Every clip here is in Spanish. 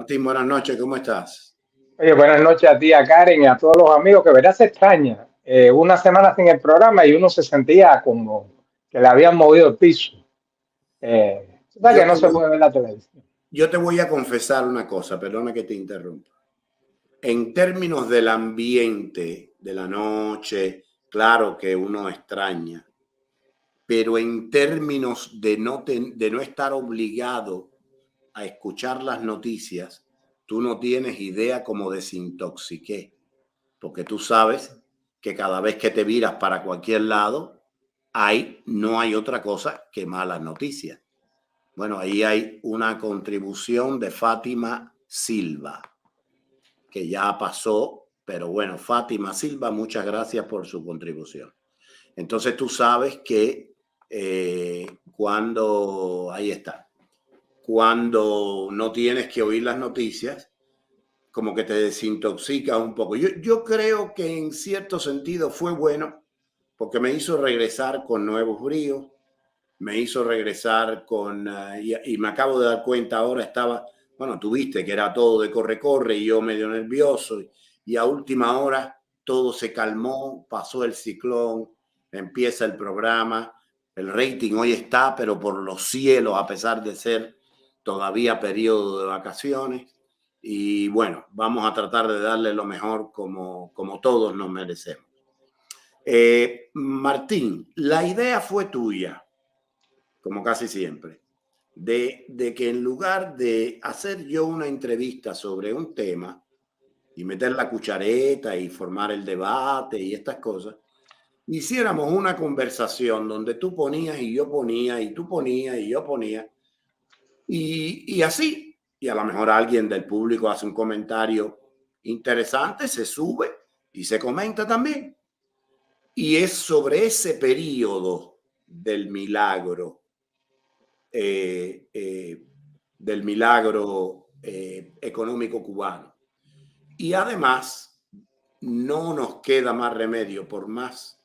Martín, buenas noches, ¿cómo estás? Oye, buenas noches a ti, a Karen y a todos los amigos, que verás se extraña. Una semana sin el programa y uno se sentía como que le habían movido el piso. Tú sabes Yo que no te se voy, puede ver la televisión. yo te voy a confesar una cosa, perdona que te interrumpa. En términos del ambiente de la noche, claro que uno extraña, pero en términos de no estar obligado a escuchar las noticias, tú no tienes idea cómo desintoxiqué, porque tú sabes que cada vez que te viras para cualquier lado, no hay otra cosa que malas noticias. Bueno, ahí hay una contribución de Fátima Silva, que ya pasó, pero bueno, Fátima Silva, muchas gracias por su contribución. Entonces tú sabes que ahí está, cuando no tienes que oír las noticias, como que te desintoxica un poco. Yo creo que en cierto sentido fue bueno, porque me hizo regresar con nuevos bríos, me hizo regresar y me acabo de dar cuenta ahora, bueno, tuviste que era todo de corre-corre y yo medio nervioso y a última hora todo se calmó, pasó el ciclón, empieza el programa, el rating hoy está, pero por los cielos, a pesar de ser todavía periodo de vacaciones. Y bueno, vamos a tratar de darle lo mejor como todos nos merecemos. Martín, la idea fue tuya, como casi siempre, de que en lugar de hacer yo una entrevista sobre un tema y meter la cuchareta y formar el debate y estas cosas, hiciéramos una conversación donde tú ponías y yo ponía y tú ponías y yo ponía y así, y a lo mejor alguien del público hace un comentario interesante, se sube y se comenta también. Y es sobre ese periodo del milagro económico cubano. Y además, no nos queda más remedio, por más,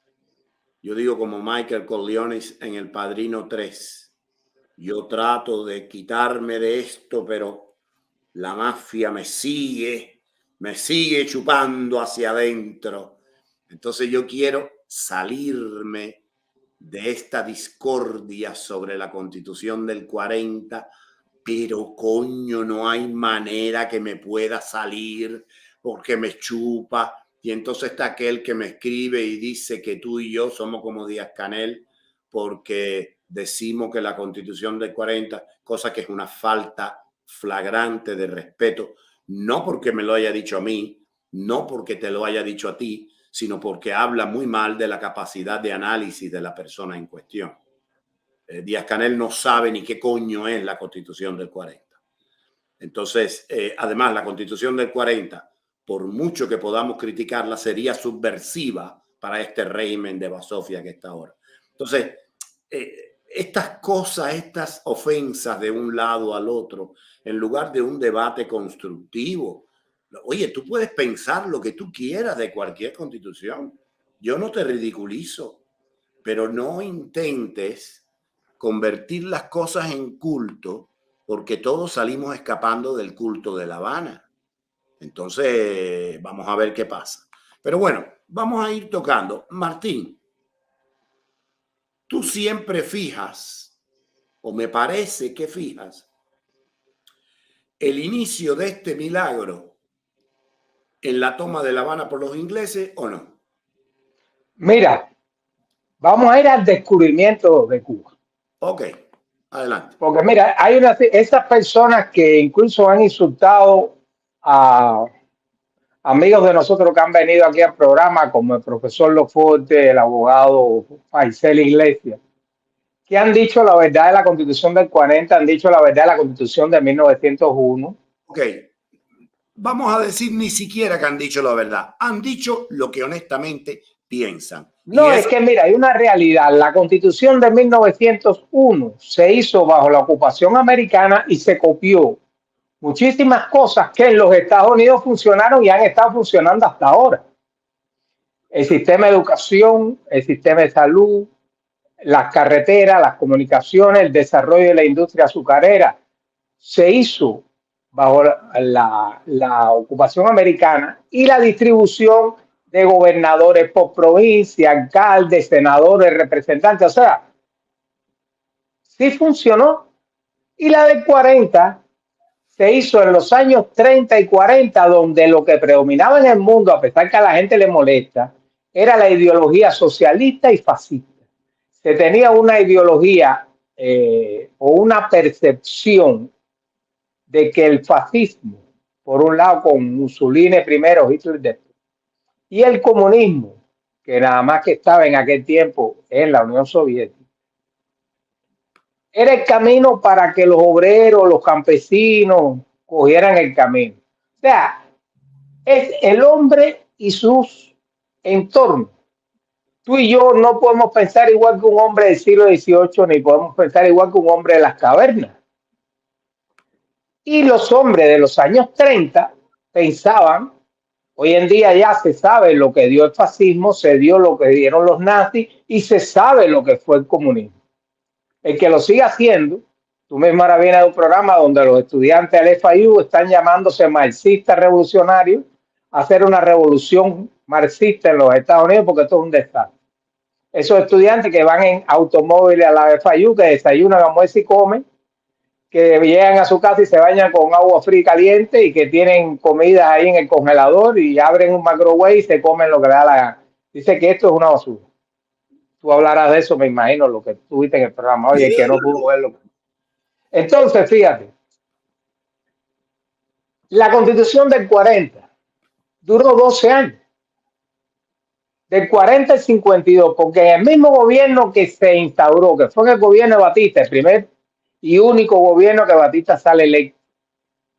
yo digo como Michael Corleone en El Padrino 3, yo trato de quitarme de esto, pero la mafia me sigue chupando hacia adentro. Entonces yo quiero salirme de esta discordia sobre la Constitución del 40, pero coño, no hay manera que me pueda salir porque me chupa. Y entonces está aquel que me escribe y dice que tú y yo somos como Díaz-Canel porque decimos que la Constitución del 40, cosa que es una falta flagrante de respeto, no porque me lo haya dicho a mí, no porque te lo haya dicho a ti, sino porque habla muy mal de la capacidad de análisis de la persona en cuestión. Díaz-Canel no sabe ni qué coño es la Constitución del 40. Entonces, además, la Constitución del 40, por mucho que podamos criticarla, sería subversiva para este régimen de basofia que está ahora. Entonces, estas cosas, estas ofensas de un lado al otro, en lugar de un debate constructivo, oye, tú puedes pensar lo que tú quieras de cualquier constitución. Yo no te ridiculizo, pero no intentes convertir las cosas en culto, porque todos salimos escapando del culto de La Habana. Entonces, vamos a ver qué pasa. Pero bueno, vamos a ir tocando. Martín, tú siempre fijas, o me parece que fijas, el inicio de este milagro en la toma de La Habana por los ingleses, ¿o no? Mira, vamos a ir al descubrimiento de Cuba. Ok, adelante. Porque mira, esas personas que incluso han insultado a amigos de nosotros que han venido aquí al programa, como el profesor Loforte, el abogado Faisel Iglesias, que han dicho la verdad de la Constitución del 40, han dicho la verdad de la Constitución de 1901. Ok, vamos a decir ni siquiera que han dicho la verdad, han dicho lo que honestamente piensan. No, es que mira, hay una realidad. La Constitución de 1901 se hizo bajo la ocupación americana y se copió muchísimas cosas que en los Estados Unidos funcionaron y han estado funcionando hasta ahora. El sistema de educación, el sistema de salud, las carreteras, las comunicaciones, el desarrollo de la industria azucarera, se hizo bajo la ocupación americana y la distribución de gobernadores por provincia, alcaldes, senadores, representantes. O sea, sí funcionó. Y la del 40 se hizo en los años 30 y 40, donde lo que predominaba en el mundo, a pesar que a la gente le molesta, era la ideología socialista y fascista. Se tenía una ideología o una percepción de que el fascismo, por un lado con Mussolini primero, Hitler después, y el comunismo, que nada más que estaba en aquel tiempo en la Unión Soviética, era el camino para que los obreros, los campesinos cogieran el camino. O sea, es el hombre y sus entornos. Tú y yo no podemos pensar igual que un hombre del siglo XVIII, ni podemos pensar igual que un hombre de las cavernas. Y los hombres de los años 30 pensaban, hoy en día ya se sabe lo que dio el fascismo, se dio lo que dieron los nazis y se sabe lo que fue el comunismo. El que lo siga haciendo, tú mismo ahora vienes de un programa donde los estudiantes del FIU están llamándose marxistas revolucionarios a hacer una revolución marxista en los Estados Unidos porque esto es un desastre. Esos estudiantes que van en automóviles a la FIU, que desayunan, almuerzan y comen, que llegan a su casa y se bañan con agua fría y caliente y que tienen comida ahí en el congelador y abren un microwave y se comen lo que le da la gana. Dice que esto es una basura. Tú hablarás de eso, me imagino, lo que tuviste en el programa. Oye, el que no pudo verlo. Entonces, fíjate, la Constitución del 40 duró 12 años. Del 40 al 52, porque en el mismo gobierno que se instauró, que fue en el gobierno de Batista, el primer y único gobierno que Batista sale electo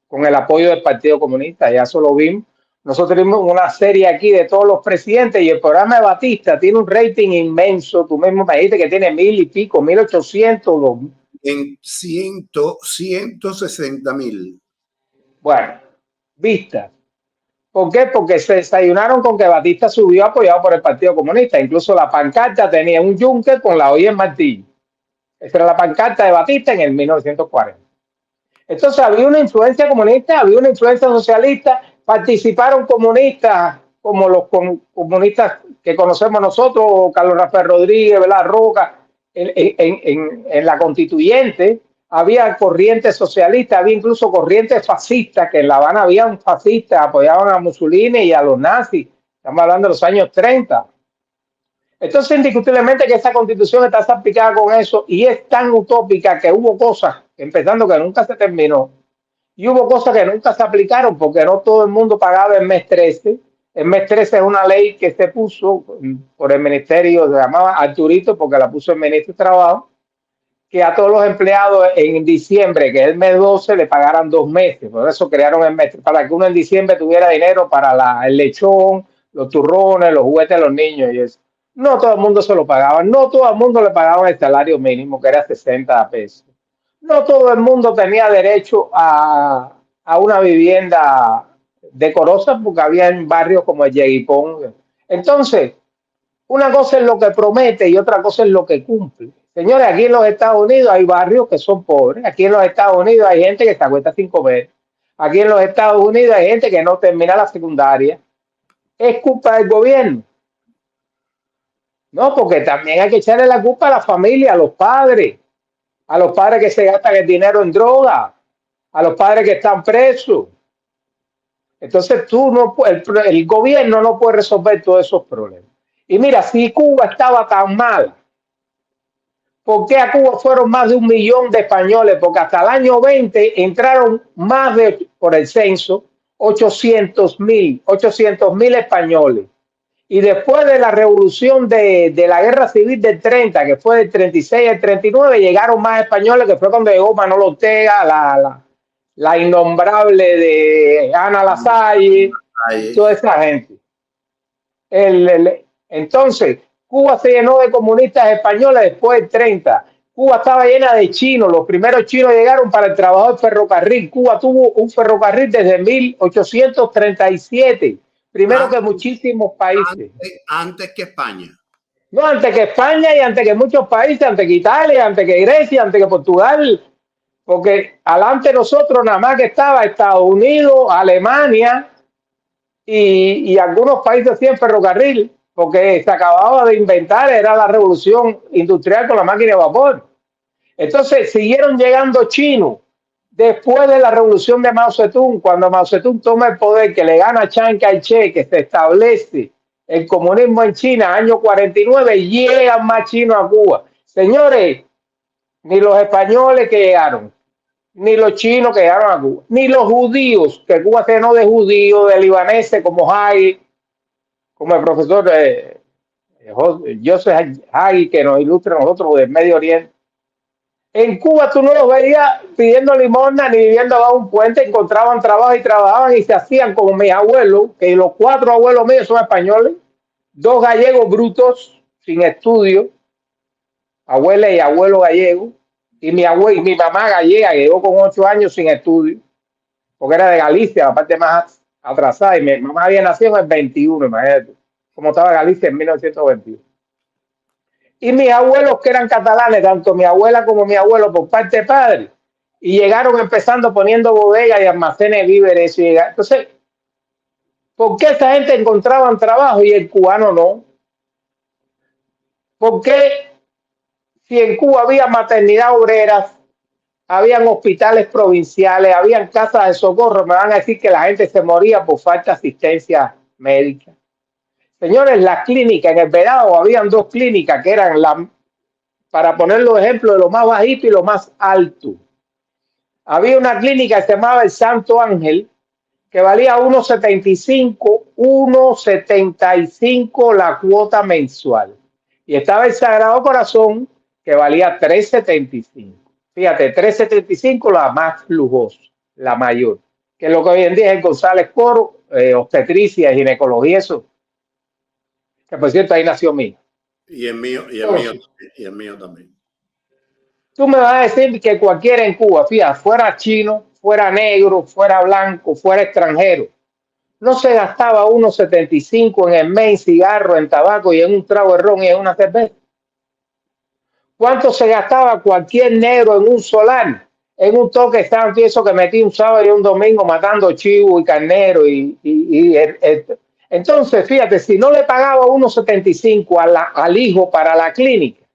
con el apoyo del Partido Comunista, ya eso lo vimos. Nosotros tenemos una serie aquí de todos los presidentes y el programa de Batista tiene un rating inmenso. Tú mismo me dijiste que tiene 1000 y pico, 1800. En 160,000. Bueno, vistas. ¿Por qué? Porque se desayunaron con que Batista subió apoyado por el Partido Comunista. Incluso la pancarta tenía un yunque con la hoy en martillo. Esa era la pancarta de Batista en el 1940. Entonces había una influencia comunista, había una influencia socialista, participaron comunistas como los comunistas que conocemos nosotros, Carlos Rafael Rodríguez, Velar Roca, en la constituyente. Había corrientes socialistas, había incluso corrientes fascistas, que en La Habana habían fascistas, apoyaban a Mussolini y a los nazis. Estamos hablando de los años 30. Entonces, indiscutiblemente que esa constitución está salpicada con eso y es tan utópica que hubo cosas, empezando que nunca se terminó, y hubo cosas que nunca se aplicaron porque no todo el mundo pagaba el mes 13. El mes 13 es una ley que se puso por el ministerio, se llamaba Arturito porque la puso el ministro de Trabajo, que a todos los empleados en diciembre, que es el mes 12, le pagaran 2 meses. Por eso crearon el mes, para que uno en diciembre tuviera dinero para el lechón, los turrones, los juguetes de los niños y eso. No todo el mundo se lo pagaba, no todo el mundo le pagaban el salario mínimo, que era 60 pesos. No todo el mundo tenía derecho a una vivienda decorosa, porque había en barrios como el Yeguipón. Entonces, una cosa es lo que promete y otra cosa es lo que cumple. Señores, aquí en los Estados Unidos hay barrios que son pobres. Aquí en los Estados Unidos hay gente que se acuesta sin comer. Aquí en los Estados Unidos hay gente que no termina la secundaria. Es culpa del gobierno. No, porque también hay que echarle la culpa a la familia, a los padres que se gastan el dinero en droga, a los padres que están presos. Entonces el gobierno no puede resolver todos esos problemas. Y mira, si Cuba estaba tan mal, ¿por qué a Cuba fueron más de 1 millón de españoles? Porque hasta el año 20 entraron por el censo, 800,000 españoles. Y después de la revolución de la guerra civil del 30, que fue del 36 al 39, llegaron más españoles, que fue cuando llegó Manolo Ortega, la innombrable de Ana Lasalle, toda esa gente. Entonces, Cuba se llenó de comunistas españoles después del 30. Cuba estaba llena de chinos. Los primeros chinos llegaron para el trabajo del ferrocarril. Cuba tuvo un ferrocarril desde 1837. Primero que muchísimos países. Antes que España. No, antes que España y antes que muchos países, antes que Italia, antes que Grecia, antes que Portugal. porque adelante nosotros nada más que estaba Estados Unidos, Alemania y algunos países así en ferrocarril, porque se acababa de inventar, era la revolución industrial con la máquina de vapor. Entonces siguieron llegando chinos después de la revolución de Mao Zedong, cuando Mao Zedong toma el poder, que le gana a Chiang Kai-shek, que se establece el comunismo en China, año 49, llegan más chinos a Cuba. Señores, ni los españoles que llegaron, ni los chinos que llegaron a Cuba, ni los judíos, que Cuba se llenó de judíos, de libaneses como Hagi, como el profesor Joseph Hagi, que nos ilustra a nosotros del Medio Oriente. En Cuba tú no los veías pidiendo limosna ni viviendo bajo un puente, encontraban trabajo y trabajaban y se hacían como mis abuelos, que los 4 abuelos míos son españoles, 2 gallegos brutos, sin estudio, abuela y abuelo gallego, y mi mamá gallega, que llegó con 8 años sin estudio, porque era de Galicia, la parte más atrasada, y mi mamá había nacido en el 21, imagínate, como estaba Galicia en 1921. Y mis abuelos que eran catalanes, tanto mi abuela como mi abuelo por parte de padre, y llegaron empezando poniendo bodegas y almacenes de víveres. Entonces, ¿por qué esa gente encontraban trabajo y el cubano no? ¿Por qué si en Cuba había maternidad obreras, habían hospitales provinciales, habían casas de socorro, me van a decir que la gente se moría por falta de asistencia médica? Señores, las clínicas en el Vedado habían 2 clínicas que eran para poner los ejemplos de lo más bajito y lo más alto. Había una clínica que se llamaba el Santo Ángel, que valía 1.75 la cuota mensual. Y estaba el Sagrado Corazón, que valía 3.75. Fíjate, 3.75 la más lujosa, la mayor, que es lo que hoy en día es el González Coro, obstetricia, ginecología, eso. Que por cierto ahí nació mío. Y el mío también. Tú me vas a decir que cualquiera en Cuba, fíjate, fuera chino, fuera negro, fuera blanco, fuera extranjero, no se gastaba 1.75 en el mes, en cigarro, en tabaco y en un trago de ron y en una cerveza. ¿Cuánto se gastaba cualquier negro en un solar, en un toque santo y eso que metí un sábado y un domingo matando chivo y carnero? Entonces, fíjate, si no le pagaba 1.75 al hijo para la clínica,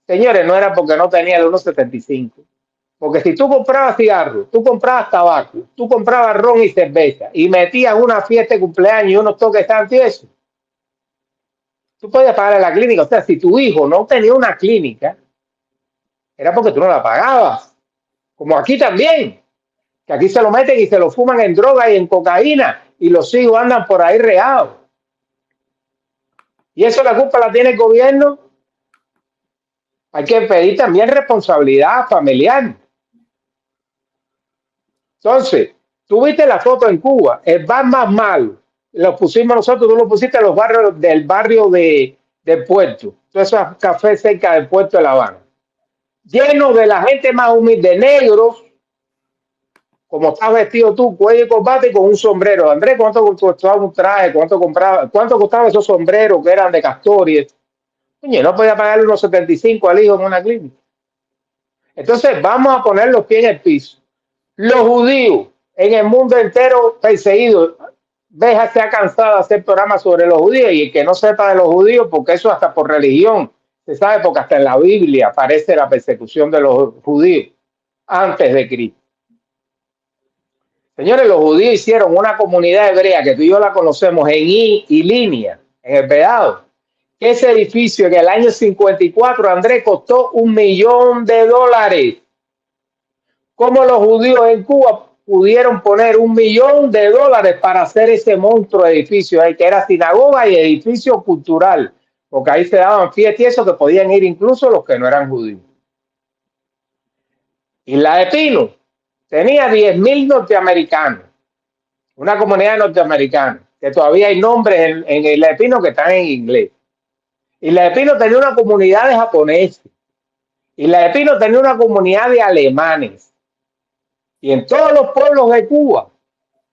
señores, no era porque no tenía el 1.75. Porque si tú comprabas cigarros, tú comprabas tabaco, tú comprabas ron y cerveza y metías una fiesta de cumpleaños y unos toques santos y eso, tú podías pagar a la clínica. O sea, si tu hijo no tenía una clínica, era porque tú no la pagabas. Como aquí también, que aquí se lo meten y se lo fuman en droga y en cocaína y los hijos andan por ahí regados. Y eso la culpa la tiene el gobierno. Hay que pedir también responsabilidad familiar. Entonces, tú viste la foto en Cuba, el bar más malo, lo pusimos nosotros, tú lo pusiste en los barrios del barrio del puerto, todos esos cafés cerca del puerto de La Habana, lleno de la gente más humilde, negros, como estás vestido tú, cuello y corbata y con un sombrero. Andrés, ¿cuánto costaba un traje? ¿Cuánto costaban esos sombreros que eran de castor? Oye, no podía pagarle unos 75 al hijo en una clínica. Entonces, vamos a poner los pies en el piso. Los judíos en el mundo entero perseguidos. Beja se ha cansado de hacer programas sobre los judíos, y el que no sepa de los judíos, porque eso hasta por religión se sabe, porque hasta en la Biblia aparece la persecución de los judíos antes de Cristo. Señores, los judíos hicieron una comunidad hebrea que tú y yo la conocemos en Ilínia, en el Vedado. Ese edificio en el año 54, Andrés, costó $1 millón. ¿Cómo los judíos en Cuba pudieron poner $1 millón para hacer ese monstruo edificio ahí, que era sinagoga y edificio cultural? Porque ahí se daban fiestas y eso, que podían ir incluso los que no eran judíos. Isla de Pino tenía 10.000 norteamericanos, una comunidad norteamericana, que todavía hay nombres en Isla de Pino que están en inglés. Isla de Pino tenía una comunidad de japoneses. Isla de Pino tenía una comunidad de alemanes. Y en todos los pueblos de Cuba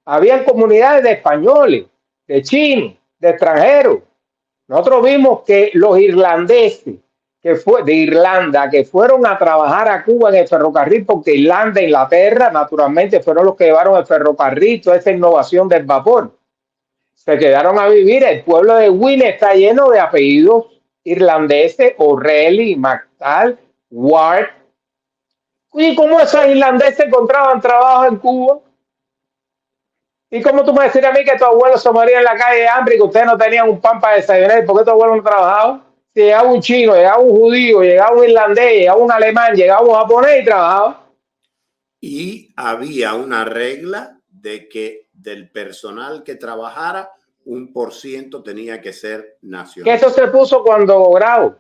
habían comunidades de españoles, de chinos, de extranjeros. Nosotros vimos que los irlandeses que fue de Irlanda, que fueron a trabajar a Cuba en el ferrocarril, porque Irlanda e Inglaterra, naturalmente, fueron los que llevaron el ferrocarril, toda esa innovación del vapor. Se quedaron a vivir. El pueblo de Wynne está lleno de apellidos irlandeses: O'Reilly, McTaggart, Ward. ¿Y cómo esos irlandeses encontraban trabajo en Cuba? ¿Y cómo tú me decís a mí que tu abuelo se moría en la calle de hambre y que ustedes no tenían un pan para desayunar? ¿Por qué tu abuelo no trabajaba? Si llegaba un chino, llegaba un judío, llegaba un irlandés, llegaba un alemán, llegaba un japonés y trabajaba. Y había una regla de que del personal que trabajara, 1% tenía que ser nacional. Que eso se puso cuando Grau,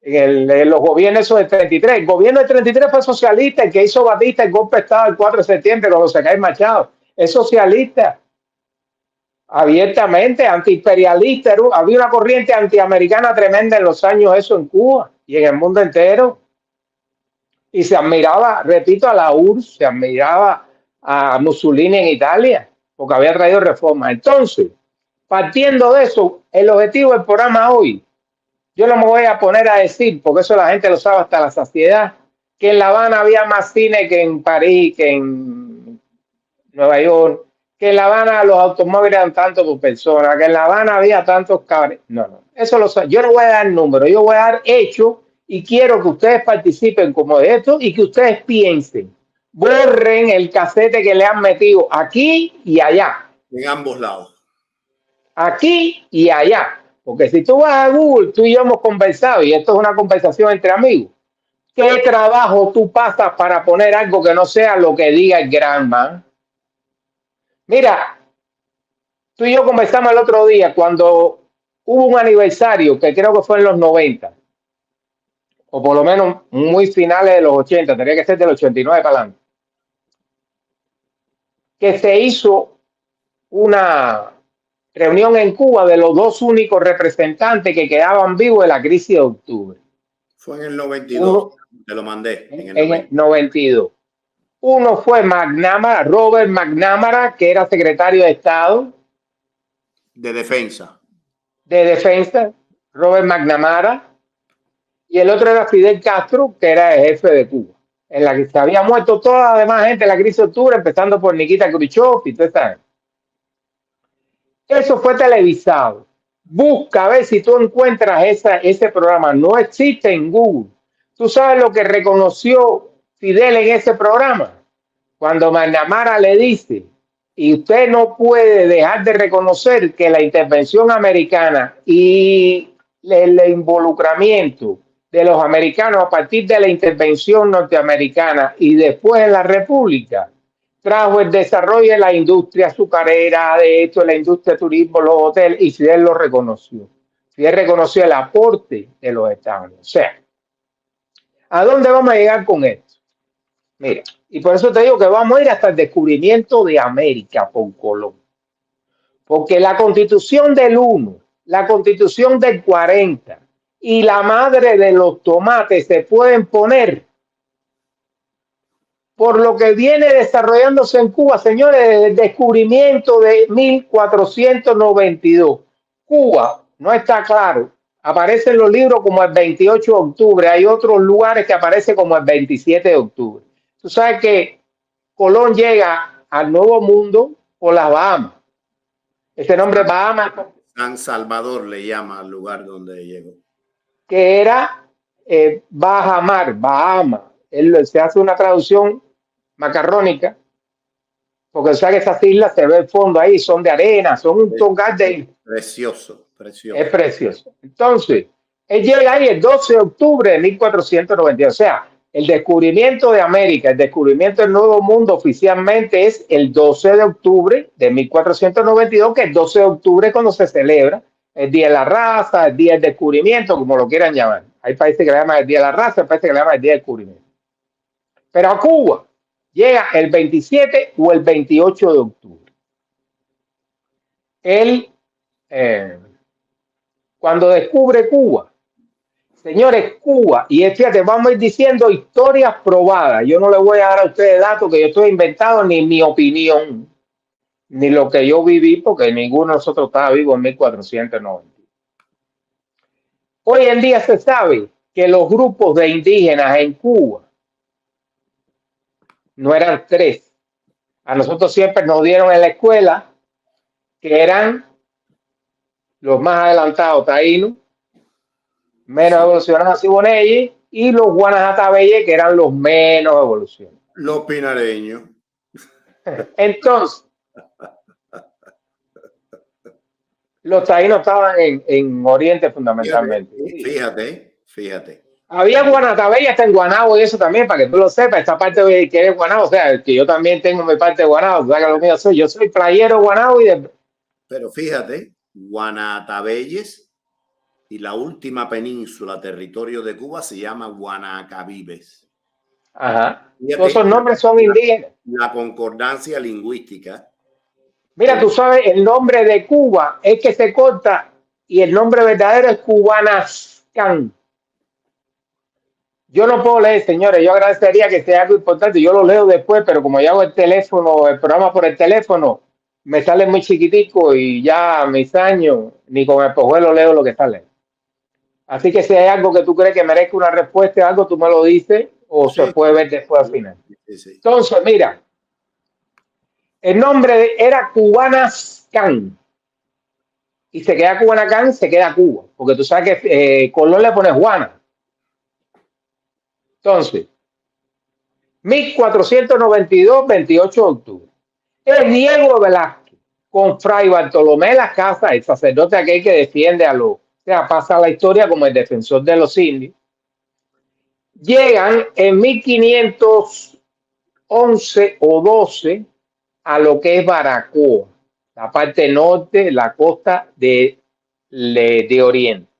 en los gobiernos del 33. El gobierno del 33 fue socialista. El que hizo Batista el golpe de Estado el 4 de septiembre, cuando se cae Machado, es socialista. Abiertamente antiimperialista. Había una corriente antiamericana tremenda en los años eso en Cuba y en el mundo entero. Y se admiraba, repito, a la URSS, se admiraba a Mussolini en Italia, porque había traído reformas. Entonces, partiendo de eso, el objetivo del programa hoy, yo no me voy a poner a decir, porque eso la gente lo sabe hasta la saciedad, que en La Habana había más cine que en París, que en Nueva York, que en La Habana los automóviles eran tantos por persona, que en La Habana había tantos cabres. No, no, eso lo sé. Yo no voy a dar números, yo voy a dar hechos y quiero que ustedes participen como de esto y que ustedes piensen. Borren el casete que le han metido aquí y allá. En ambos lados. Aquí y allá. Porque si tú vas a Google, tú y yo hemos conversado, y esto es una conversación entre amigos. ¿Qué trabajo tú pasas para poner algo que no sea lo que diga el gran man? Mira, tú y yo conversamos el otro día cuando hubo un aniversario que creo que fue en los 90, o por lo menos muy finales de los 80, tenía que ser del 89 para adelante, que se hizo una reunión en Cuba de los dos únicos representantes que quedaban vivos de la crisis de octubre. Fue en el 92, te lo mandé. En el 92. Uno fue McNamara, Robert McNamara, que era secretario de Estado. De defensa. De defensa, Robert McNamara. Y el otro era Fidel Castro, que era el jefe de Cuba, en la que se había muerto toda la demás gente en la crisis de octubre, empezando por Nikita Khrushchev y toda esa gente. Eso fue televisado. Busca a ver si tú encuentras ese programa. No existe en Google. ¿Tú sabes lo que reconoció Fidel en ese programa? Cuando McNamara le dice, y usted no puede dejar de reconocer que la intervención americana y el involucramiento de los americanos a partir de la intervención norteamericana y después en la República trajo el desarrollo de la industria azucarera, de hecho, la industria de turismo, los hoteles, y Fidel lo reconoció. Fidel reconoció el aporte de los Estados Unidos. O sea, ¿a dónde vamos a llegar con esto? Mira, y por eso te digo que vamos a ir hasta el descubrimiento de América por Colón. Porque la Constitución del 1, la Constitución del 40 y la madre de los tomates se pueden poner por lo que viene desarrollándose en Cuba, señores, desde el descubrimiento de 1492. Cuba no está claro. Aparece en los libros como el 28 de octubre. Hay otros lugares que aparece como el 27 de octubre. Tú sabes que Colón llega al Nuevo Mundo por las Bahamas. Este nombre Bahamas. San Salvador le llama al lugar donde llegó. Que era Baja Mar, Bahamas. Se hace una traducción macarrónica, porque sabe que esas islas se ve el fondo ahí, son de arena, son un tongal de... Precioso, precioso. Es precioso. Entonces, él llega ahí el 12 de octubre de 1492. O sea, el descubrimiento de América, el descubrimiento del Nuevo Mundo oficialmente es el 12 de octubre de 1492, que el 12 de octubre es cuando se celebra el Día de la Raza, el Día del Descubrimiento, como lo quieran llamar. Hay países que le llaman el Día de la Raza, hay países que le llaman el Día del Descubrimiento. Pero a Cuba llega el 27 o el 28 de octubre. Él, cuando descubre Cuba, señores, Cuba, y fíjate, vamos a ir diciendo historias probadas. Yo no le voy a dar a ustedes datos que yo estoy inventando, ni mi opinión, ni lo que yo viví, porque ninguno de nosotros estaba vivo en 1490. Hoy en día se sabe que los grupos de indígenas en Cuba no eran tres. A nosotros siempre nos dieron en la escuela que eran los más adelantados taínos, menos evolucionados Siboneyes, y los Guanajatabeyes, que eran los menos evolucionados. Los pinareños. Entonces, los taínos estaban en Oriente fundamentalmente. Fíjate. Había Guanatabella hasta en Guanabo y eso también, para que tú lo sepas, esta parte de que es Guanabo, o sea, que yo también tengo mi parte de Guanabo, o sea, que lo mío yo soy playero Guanabo y de... Pero fíjate, Guanatabeyes y la última península, territorio de Cuba, se llama Guanacabibes. Ajá. Fíjate, Todos esos nombres son indígenas. La concordancia lingüística. Mira, tú sabes, el nombre de Cuba es que se corta y el nombre verdadero es Cubanascan. Yo no puedo leer, señores, yo agradecería que sea algo importante, yo lo leo después, pero como yo hago el teléfono, el programa por el teléfono, me sale muy chiquitico y ya a mis años, ni con el pojuelo leo lo que sale. Así que si hay algo que tú crees que merezca una respuesta, algo tú me lo dices o se puede ver después al final. Sí. Entonces, mira, el nombre era Cubanascan y se queda Cubanacán, se queda Cuba, porque tú sabes que Colón le pone Juana. Entonces, 1492, 28 de octubre. El Diego Velázquez con Fray Bartolomé de las Casas, el sacerdote aquel que defiende a los, o sea, pasa la historia como el defensor de los indios. Llegan en 1511 o 12 a lo que es Baracoa, la parte norte, la costa de Oriente.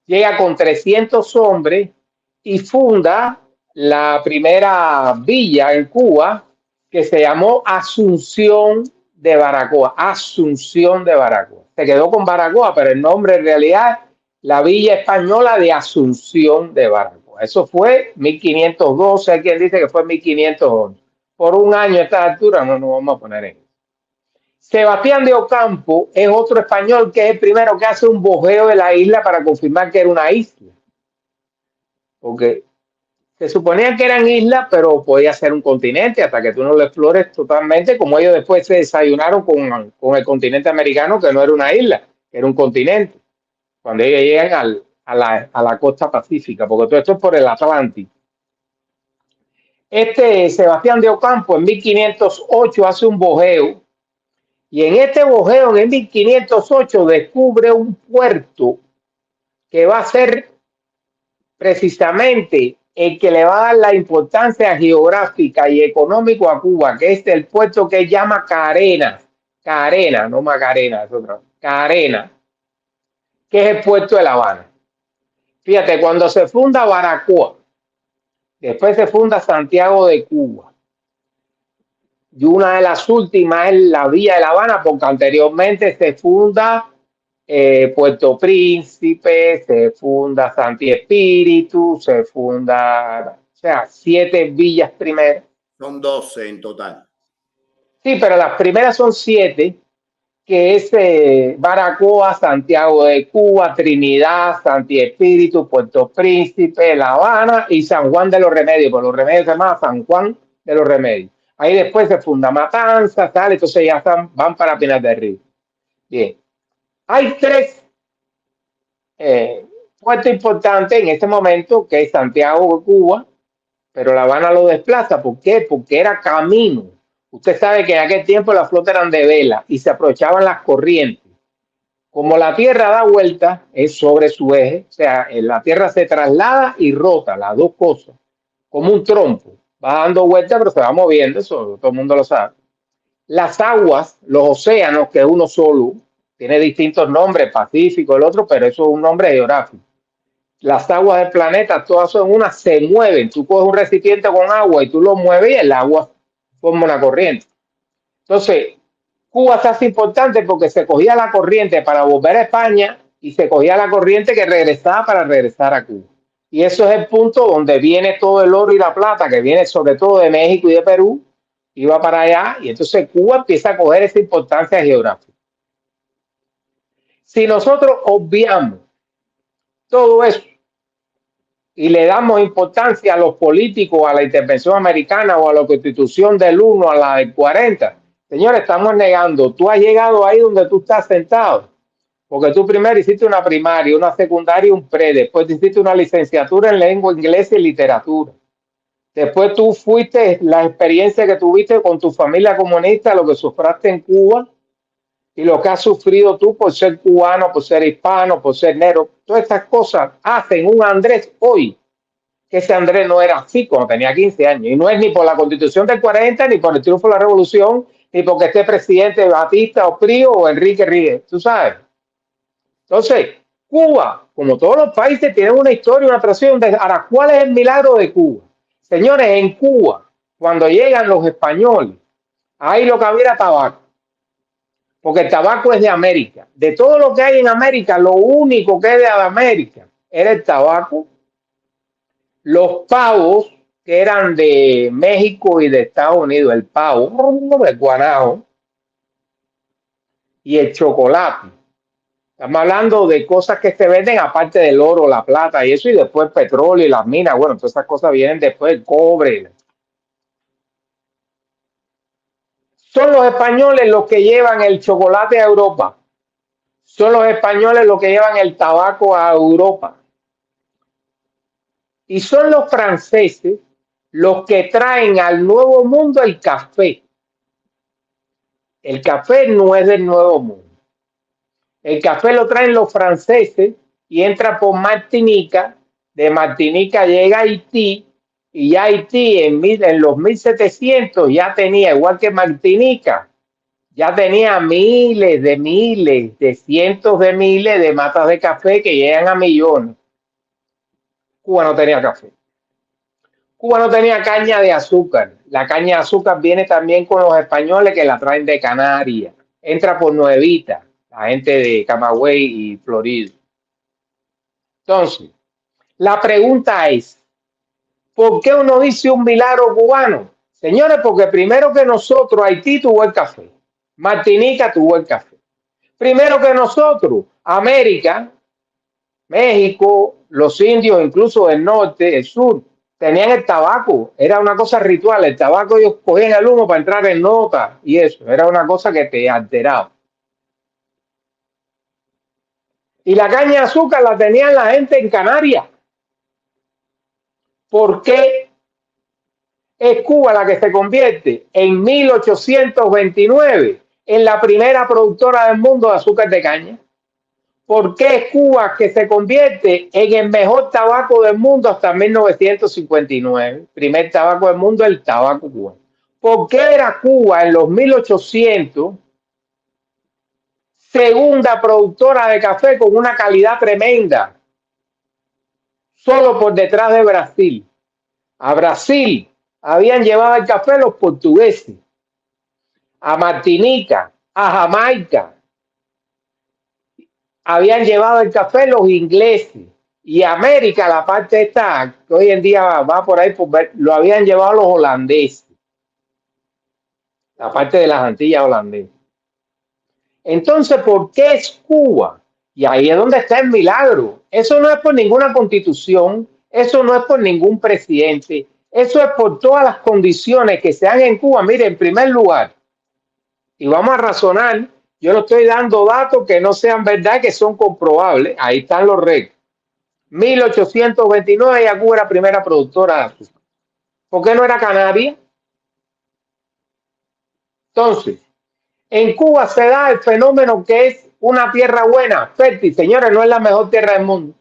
Llega con 300 hombres y funda la primera villa en Cuba que se llamó Asunción de Baracoa. Asunción de Baracoa. Se quedó con Baracoa, pero el nombre en realidad, la villa española de Asunción de Baracoa. Eso fue 1512, hay quien dice que fue 1511. Por un año a esta altura no nos vamos a poner en eso. Sebastián de Ocampo es otro español que es el primero que hace un bojeo de la isla para confirmar que era una isla. Porque se suponía que eran islas, pero podía ser un continente hasta que tú no lo explores totalmente, como ellos después se desayunaron con el continente americano, que no era una isla, era un continente, cuando ellos llegan a la costa pacífica, porque todo esto es por el Atlántico. Sebastián de Ocampo en 1508 hace un bojeo, y en este bojeo, en 1508, descubre un puerto que va a ser precisamente el que le va a dar la importancia geográfica y económica a Cuba, que es el puerto que llama Carena, no Macarena, es otra, Carena, que es el puerto de La Habana. Fíjate, cuando se funda Baracoa, después se funda Santiago de Cuba, y una de las últimas es la Villa de La Habana, porque anteriormente se funda Puerto Príncipe, se funda Santi Espíritu, se funda, o sea, 7 villas primeras. Son 12 en total. Sí, pero las primeras son 7, que es Baracoa, Santiago de Cuba, Trinidad, Santi Espíritu, Puerto Príncipe, La Habana y San Juan de los Remedios. Por los Remedios se llama San Juan de los Remedios. Ahí después se funda Matanzas, tal, entonces ya van para Pinar del Río. Bien. Hay 3 puertos importantes en este momento, que es Santiago de Cuba, pero La Habana lo desplaza. ¿Por qué? Porque era camino. Usted sabe que en aquel tiempo las flotas eran de vela y se aprovechaban las corrientes. Como la Tierra da vuelta, es sobre su eje, o sea, la Tierra se traslada y rota, las dos cosas, como un trompo. Va dando vuelta, pero se va moviendo, eso todo el mundo lo sabe. Las aguas, los océanos, que es uno solo, tiene distintos nombres, Pacífico, el otro, pero eso es un nombre geográfico. Las aguas del planeta, todas son unas, se mueven. Tú coges un recipiente con agua y tú lo mueves y el agua forma una corriente. Entonces, Cuba se hace importante porque se cogía la corriente para volver a España y se cogía la corriente que regresaba para regresar a Cuba. Y eso es el punto donde viene todo el oro y la plata, que viene sobre todo de México y de Perú, y va para allá, y entonces Cuba empieza a coger esa importancia geográfica. Si nosotros obviamos todo eso, y le damos importancia a los políticos, a la intervención americana o a la Constitución del 1 a la del 40. Señores, estamos negando. Tú has llegado ahí donde tú estás sentado, porque tú primero hiciste una primaria, una secundaria y un pre, después hiciste una licenciatura en lengua inglesa y literatura. Después tú fuiste la experiencia que tuviste con tu familia comunista, lo que sufraste en Cuba y lo que has sufrido tú por ser cubano, por ser hispano, por ser negro. Todas estas cosas hacen un Andrés hoy, que ese Andrés no era así cuando tenía 15 años. Y no es ni por la Constitución del 40, ni por el triunfo de la Revolución, ni porque esté presidente Batista o Prío o Enrique Ríos, tú sabes. Entonces, Cuba, como todos los países, tiene una historia, una tradición. Ahora, ¿cuál es el milagro de Cuba? Señores, en Cuba, cuando llegan los españoles, ahí lo que había era tabaco, porque el tabaco es de América. De todo lo que hay en América, lo único que es de América era el tabaco, los pavos, que eran de México y de Estados Unidos, el pavo, el guanajo, y el chocolate. Estamos hablando de cosas que se venden aparte del oro, la plata y eso, y después el petróleo y las minas. Bueno, todas esas cosas vienen después, el cobre. Son los españoles los que llevan el chocolate a Europa. Son los españoles los que llevan el tabaco a Europa. Y son los franceses los que traen al Nuevo Mundo el café. El café no es del Nuevo Mundo. El café lo traen los franceses y entra por Martinica. De Martinica llega a Haití y ya Haití en los 1700 ya tenía, igual que Martinica, ya tenía miles, de cientos de miles de matas de café que llegan a millones. Cuba no tenía café. Cuba no tenía caña de azúcar. La caña de azúcar viene también con los españoles que la traen de Canarias. Entra por Nuevita, la gente de Camagüey y Florida. Entonces, la pregunta es, ¿por qué uno dice un milagro cubano? Señores, porque primero que nosotros, Haití tuvo el café. Martinica tuvo el café. Primero que nosotros, América, México, los indios, incluso del norte, el sur, tenían el tabaco. Era una cosa ritual. El tabaco ellos cogían el humo para entrar en nota y eso. Era una cosa que te alteraba. Y la caña de azúcar la tenían la gente en Canarias. ¿Por qué es Cuba la que se convierte en 1829 en la primera productora del mundo de azúcar de caña? ¿Por qué es Cuba que se convierte en el mejor tabaco del mundo hasta 1959? Primer tabaco del mundo, el tabaco cubano. ¿Por qué era Cuba en los 1800 segunda productora de café con una calidad tremenda? Solo por detrás de Brasil. A Brasil habían llevado el café los portugueses, a Martinica, a Jamaica, habían llevado el café los ingleses, y a América, la parte esta, que hoy en día va por ahí, lo habían llevado los holandeses, la parte de las Antillas holandesas. Entonces, ¿por qué es Cuba? Y ahí es donde está el milagro. Eso no es por ninguna constitución, eso no es por ningún presidente, eso es por todas las condiciones que se dan en Cuba. Mire, en primer lugar, y vamos a razonar, yo no estoy dando datos que no sean verdad, que son comprobables. Ahí están los récords. 1829 ya Cuba era primera productora de azúcar. ¿Por qué no era Canarias? Entonces, en Cuba se da el fenómeno que es una tierra buena, fértil. Señores, no es la mejor tierra del mundo.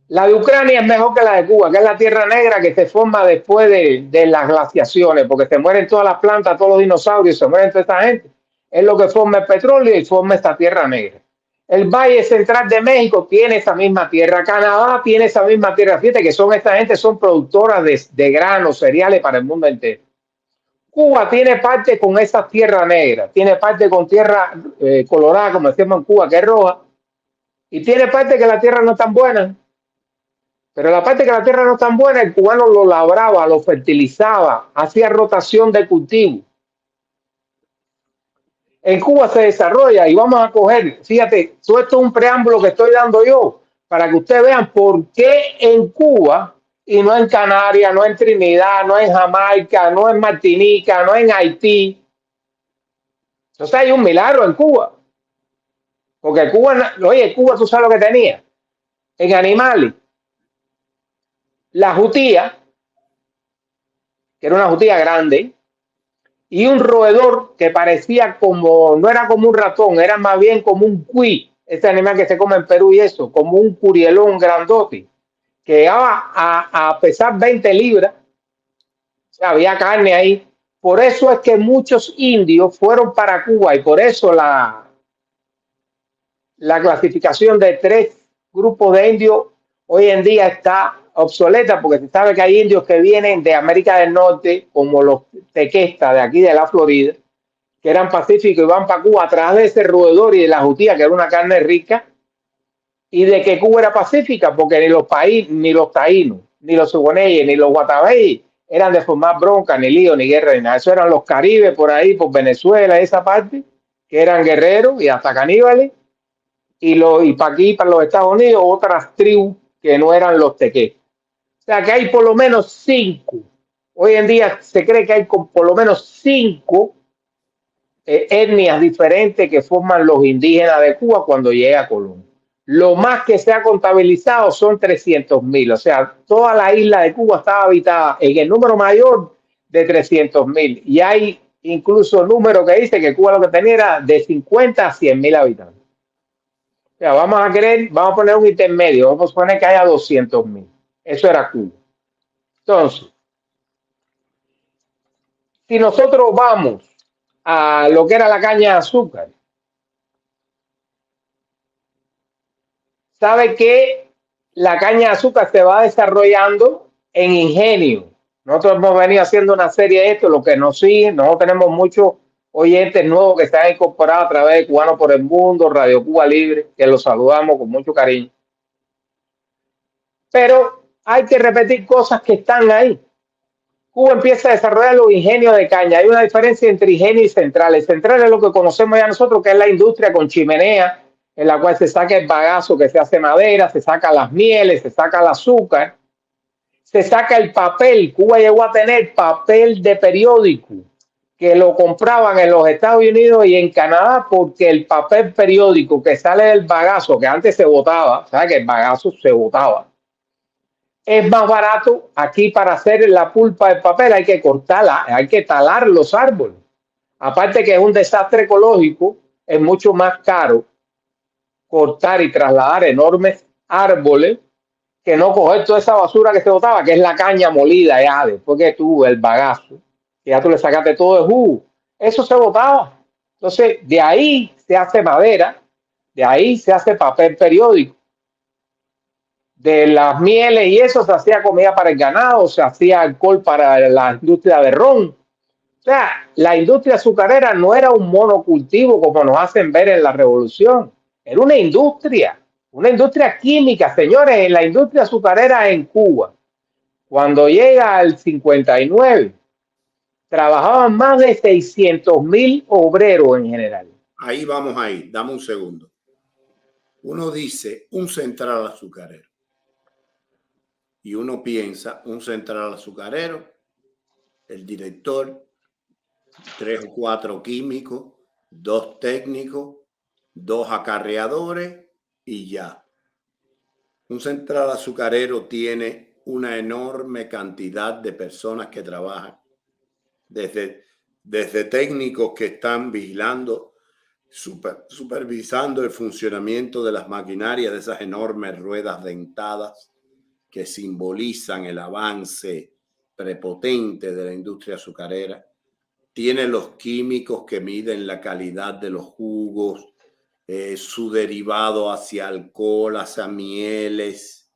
La de Ucrania es mejor que la de Cuba, que es la tierra negra que se forma después de las glaciaciones, porque se mueren todas las plantas, todos los dinosaurios, se mueren toda esta gente. Es lo que forma el petróleo y forma esta tierra negra. El Valle Central de México tiene esa misma tierra. Canadá tiene esa misma tierra. Fíjate que esta gente son productoras de granos, cereales para el mundo entero. Cuba tiene parte con esa tierra negra, tiene parte con tierra colorada, como decimos en Cuba, que es roja, y tiene parte que la tierra no es tan buena. Pero la parte que la tierra no es tan buena, el cubano lo labraba, lo fertilizaba, hacía rotación de cultivo. En Cuba se desarrolla, y vamos a coger, fíjate, todo esto es un preámbulo que estoy dando yo, para que ustedes vean por qué en Cuba y no en Canarias, no en Trinidad, no en Jamaica, no en Martinica, no en Haití. Entonces hay un milagro en Cuba. Porque Cuba, oye, Cuba, tú sabes lo que tenía en animales. La jutía, que era una jutía grande, y un roedor que parecía como, no era como un ratón, era más bien como un cuy, este animal que se come en Perú y eso, como un curielón grandote, que llegaba a pesar 20 libras, o sea, había carne ahí. Por eso es que muchos indios fueron para Cuba y por eso la clasificación de 3 grupos de indios hoy en día está obsoleta porque se sabe que hay indios que vienen de América del Norte, como los tequestas de aquí de la Florida, que eran pacíficos y van para Cuba a través de ese roedor y de la jutía, que era una carne rica, y de que Cuba era pacífica, porque ni los taínos, ni los sugoneyes, ni los guatabeyes eran de formar bronca, ni lío, ni guerra, ni nada. Eso eran los caribes por ahí, por Venezuela, esa parte, que eran guerreros y hasta caníbales, y para aquí, para los Estados Unidos, otras tribus que no eran los tequés. O sea que hay por lo menos 5. Hoy en día se cree que hay por lo menos 5 etnias diferentes que forman los indígenas de Cuba cuando llega Colón. Lo más que se ha contabilizado son 300.000. O sea, toda la isla de Cuba estaba habitada en el número mayor de 300.000. Y hay incluso números que dice que Cuba lo que tenía era de 50 a 100.000 habitantes. O sea, vamos a poner un intermedio, vamos a poner que haya 200.000. Eso era Cuba. Entonces, si nosotros vamos a lo que era la caña de azúcar, sabe que la caña de azúcar se va desarrollando en ingenio. Nosotros hemos venido haciendo una serie de esto, lo que nos sigue, nosotros tenemos muchos oyentes nuevos que se han incorporado a través de Cubano por el Mundo, Radio Cuba Libre, que los saludamos con mucho cariño. Pero hay que repetir cosas que están ahí. Cuba empieza a desarrollar los ingenios de caña. Hay una diferencia entre ingenio y central. El central es lo que conocemos ya nosotros, que es la industria con chimenea, en la cual se saca el bagazo que se hace madera, se saca las mieles, se saca el azúcar, se saca el papel. Cuba llegó a tener papel de periódico que lo compraban en los Estados Unidos y en Canadá porque el papel periódico que sale del bagazo, que antes se botaba, ¿sabes? Que el bagazo se botaba, es más barato. Aquí para hacer la pulpa del papel hay que cortarla, hay que talar los árboles. Aparte que es un desastre ecológico, es mucho más caro cortar y trasladar enormes árboles que no coger toda esa basura que se botaba, que es la caña molida ya después que tú, el bagazo, que ya tú le sacaste todo el jugo. Eso se botaba. Entonces, de ahí se hace madera, de ahí se hace papel periódico. De las mieles y eso se hacía comida para el ganado, se hacía alcohol para la industria de ron. O sea, la industria azucarera no era un monocultivo como nos hacen ver en la revolución. Era una industria química, señores. En la industria azucarera en Cuba, cuando llega al 59, trabajaban más de 600.000 obreros en general. Ahí vamos ahí, dame un segundo. Uno dice un central azucarero y uno piensa un central azucarero, el director, 3 o 4 químicos, 2 técnicos, 2 acarreadores y ya. Un central azucarero tiene una enorme cantidad de personas que trabajan, desde técnicos que están vigilando, supervisando el funcionamiento de las maquinarias, de esas enormes ruedas dentadas que simbolizan el avance prepotente de la industria azucarera. Tiene los químicos que miden la calidad de los jugos, su derivado hacia alcohol, hacia mieles,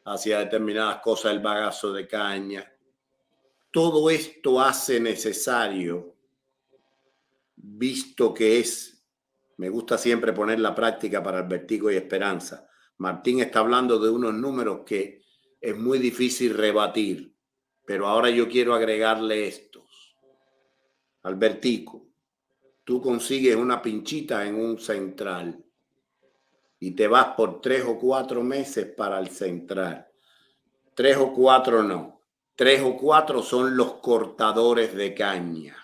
hacia determinadas cosas, el bagazo de caña. Todo esto hace necesario, visto que me gusta siempre poner la práctica para el Vertigo y Esperanza. Martín está hablando de unos números que es muy difícil rebatir, pero ahora yo quiero agregarle estos. Albertico, tú consigues una pinchita en un central y te vas por 3 o 4 meses para el central. 3 o 4 no. 3 o 4 son los cortadores de caña.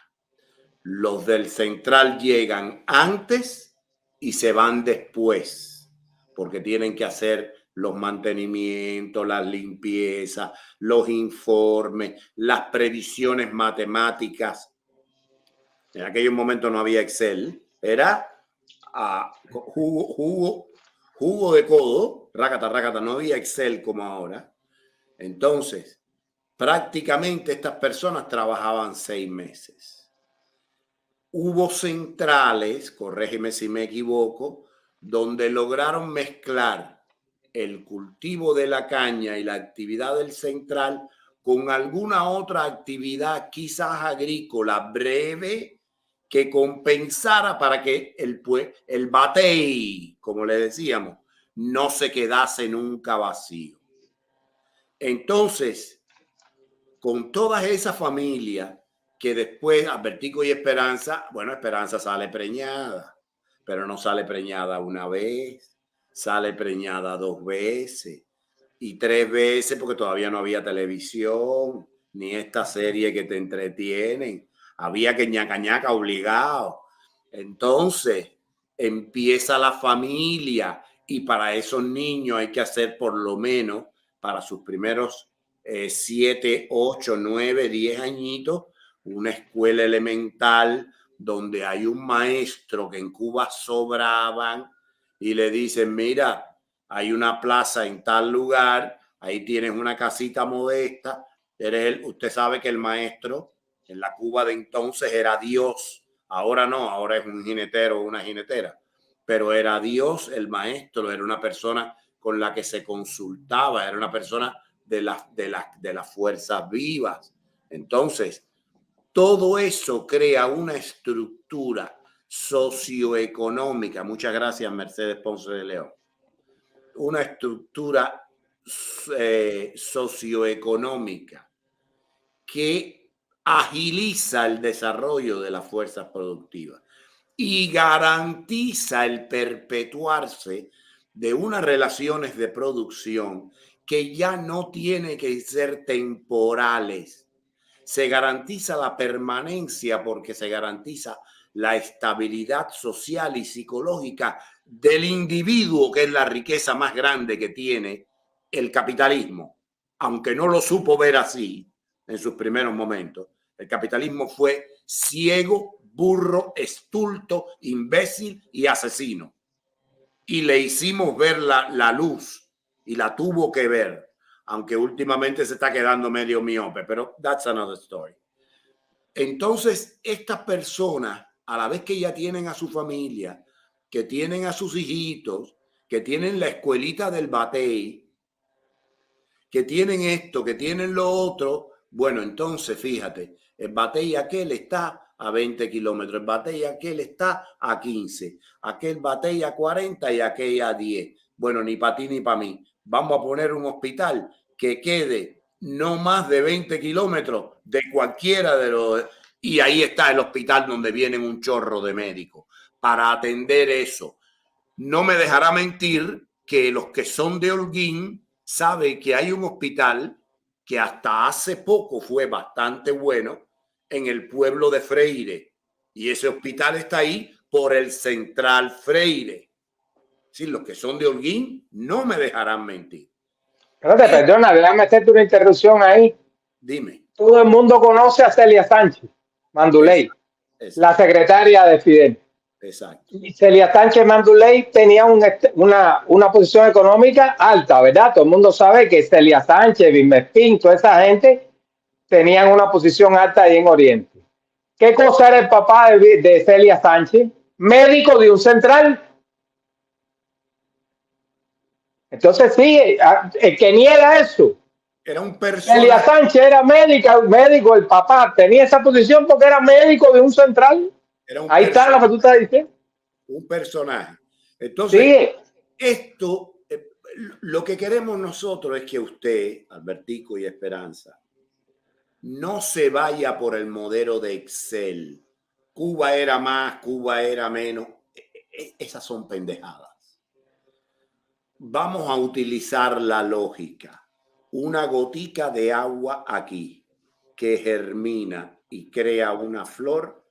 Los del central llegan antes y se van después, porque tienen que hacer los mantenimientos, las limpiezas, los informes, las previsiones matemáticas. En aquellos momentos no había Excel, era jugo de codo, rácata, no había Excel como ahora. Entonces, prácticamente estas personas trabajaban 6 meses. Hubo centrales, corrígeme si me equivoco, donde lograron mezclar el cultivo de la caña y la actividad del central con alguna otra actividad quizás agrícola breve que compensara para que el batey, como le decíamos, no se quedase nunca vacío. Entonces, con todas esas familias que después, Albertico y Esperanza, bueno, Esperanza sale preñada, pero no sale preñada una vez, sale preñada 2 veces y 3 veces porque todavía no había televisión, ni esta serie que te entretienen. Había que ñaca obligado. Entonces, empieza la familia y para esos niños hay que hacer por lo menos para sus primeros 7, 8, 9, 10 añitos, una escuela elemental donde hay un maestro que en Cuba sobraban y le dicen, mira, hay una plaza en tal lugar, ahí tienes una casita modesta, usted sabe que el maestro en la Cuba de entonces era Dios, ahora no, ahora es un jinetero o una jinetera, pero era Dios, el maestro, era una persona con la que se consultaba, era una persona de las fuerzas vivas. Entonces, todo eso crea una estructura socioeconómica. Muchas gracias, Mercedes Ponce de León. Una estructura socioeconómica que agiliza el desarrollo de las fuerzas productivas y garantiza el perpetuarse de unas relaciones de producción que ya no tienen que ser temporales. Se garantiza la permanencia porque se garantiza la estabilidad social y psicológica del individuo, que es la riqueza más grande que tiene el capitalismo. Aunque no lo supo ver así en sus primeros momentos, el capitalismo fue ciego, burro, estulto, imbécil y asesino. Y le hicimos ver la luz y la tuvo que ver, aunque últimamente se está quedando medio miope, pero that's another story. Entonces, estas personas, a la vez que ya tienen a su familia, que tienen a sus hijitos, que tienen la escuelita del batey, que tienen esto, que tienen lo otro, bueno, entonces fíjate, el batey aquel está a 20 kilómetros, el batey aquel está a 15, aquel batey a 40 y aquel a 10. Bueno, ni para ti ni para mí. Vamos a poner un hospital que quede no más de 20 kilómetros de cualquiera de los... Y ahí está el hospital donde vienen un chorro de médicos para atender eso. No me dejará mentir que los que son de Holguín saben que hay un hospital que hasta hace poco fue bastante bueno en el pueblo de Freire. Y ese hospital está ahí por el Central Freire. Sí, los que son de Holguín no me dejarán mentir. Espérate, perdona, déjame hacerte una interrupción ahí. Dime. Todo el mundo conoce a Celia Sánchez Manduley, la secretaria de Fidel. Exacto. Y Celia Sánchez Manduley tenía una posición económica alta, ¿verdad? Todo el mundo sabe que Celia Sánchez, Bimespín, toda esa gente tenían una posición alta ahí en Oriente. ¿Qué cosa era el papá de Celia Sánchez? Médico de un central. Entonces sí, el que niega eso. Era un personaje. Celia Sánchez era médico, el papá tenía esa posición porque era médico de un central. Ahí está lo que tú estás diciendo. Un personaje. Entonces, sí. Esto, lo que queremos nosotros es que usted, Albertico y Esperanza, no se vaya por el modelo de Excel. Cuba era más, Cuba era menos. Esas son pendejadas. vamos a utilizar la lógica. Una gotica de agua aquí que germina y crea una flor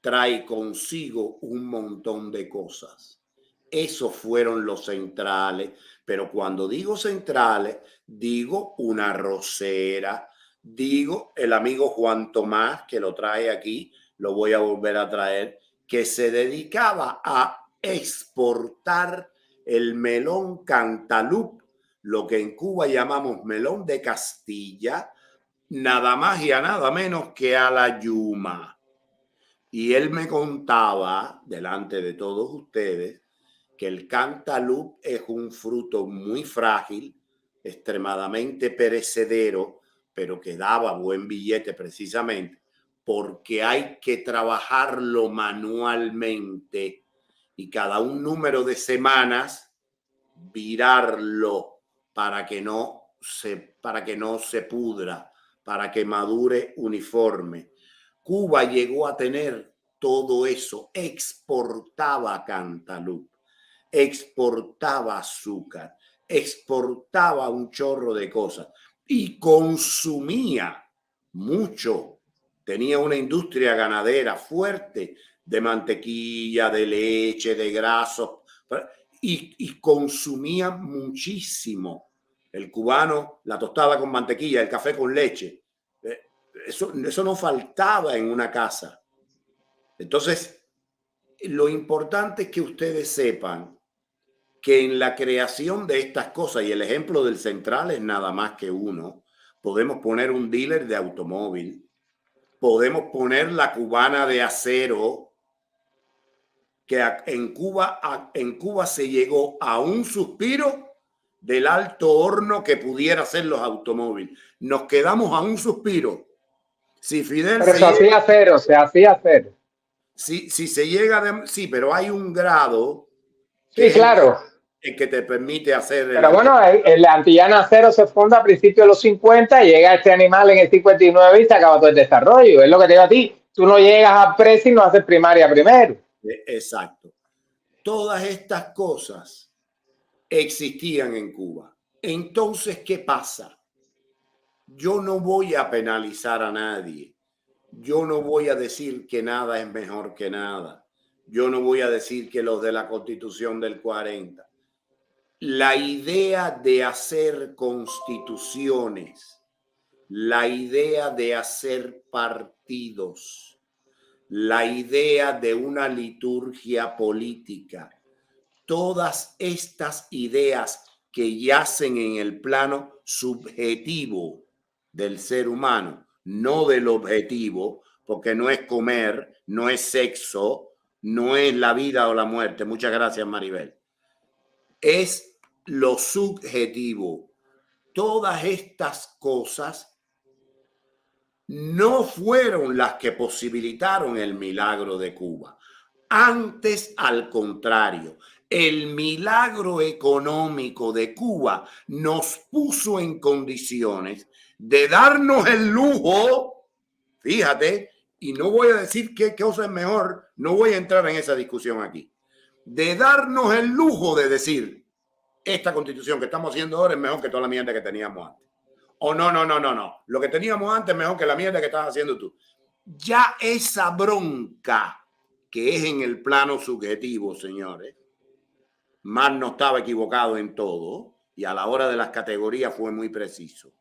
trae consigo un montón de cosas. Esos fueron los centrales, pero cuando digo centrales, digo una rosera, digo el amigo Juan Tomás, que lo trae aquí, lo voy a volver a traer, que se dedicaba a exportar el melón cantaloupe, lo que en Cuba llamamos melón de Castilla, nada más y a nada menos que a la Yuma. Y él me contaba, delante de todos ustedes, que el cantaloupe es un fruto muy frágil, extremadamente perecedero, pero que daba buen billete precisamente porque hay que trabajarlo manualmente y cada un número de semanas virarlo para que no se pudra, para que madure uniforme. Cuba llegó a tener todo eso, exportaba cantaloupe, exportaba azúcar, exportaba un chorro de cosas y consumía mucho. Tenía una industria ganadera fuerte de mantequilla, de leche, de grasos y consumía muchísimo. El cubano, la tostada con mantequilla, el café con leche. Eso no faltaba en una casa. Entonces, lo importante es que ustedes sepan que en la creación de estas cosas, y el ejemplo del Central es nada más que uno, podemos poner un dealer de automóvil, podemos poner la cubana de acero, que en Cuba se llegó a un suspiro del alto horno que pudiera ser los automóviles. Nos quedamos a un suspiro. Si Fidel Pero se hacía cero, se hacía cero. Si se llega sí, pero hay un grado que sí, claro, el que te permite hacer. Pero bueno, el Antillana Acero se funda a principios de los 50, llega este animal en el 59 y se acaba todo el desarrollo. Es lo que te digo a ti. Tú no llegas a precio y no haces primaria primero. Exacto. Todas estas cosas existían en Cuba. Entonces, ¿qué pasa? Yo no voy a penalizar a nadie. Yo no voy a decir que nada es mejor que nada. Yo no voy a decir que los de la Constitución del 40. La idea de hacer constituciones, la idea de hacer partidos, la idea de una liturgia política, todas estas ideas que yacen en el plano subjetivo del ser humano, no del objetivo, porque no es comer, no es sexo, no es la vida o la muerte. Muchas gracias, Maribel. Es lo subjetivo. Todas estas cosas no fueron las que posibilitaron el milagro de Cuba. Antes, al contrario, el milagro económico de Cuba nos puso en condiciones de darnos el lujo, fíjate, y no voy a decir qué cosa es mejor, no voy a entrar en esa discusión aquí, de darnos el lujo de decir, esta constitución que estamos haciendo ahora es mejor que toda la mierda que teníamos antes. O no. Lo que teníamos antes es mejor que la mierda que estás haciendo tú. Ya esa bronca que es en el plano subjetivo, señores, Marx no estaba equivocado en todo y a la hora de las categorías fue muy preciso.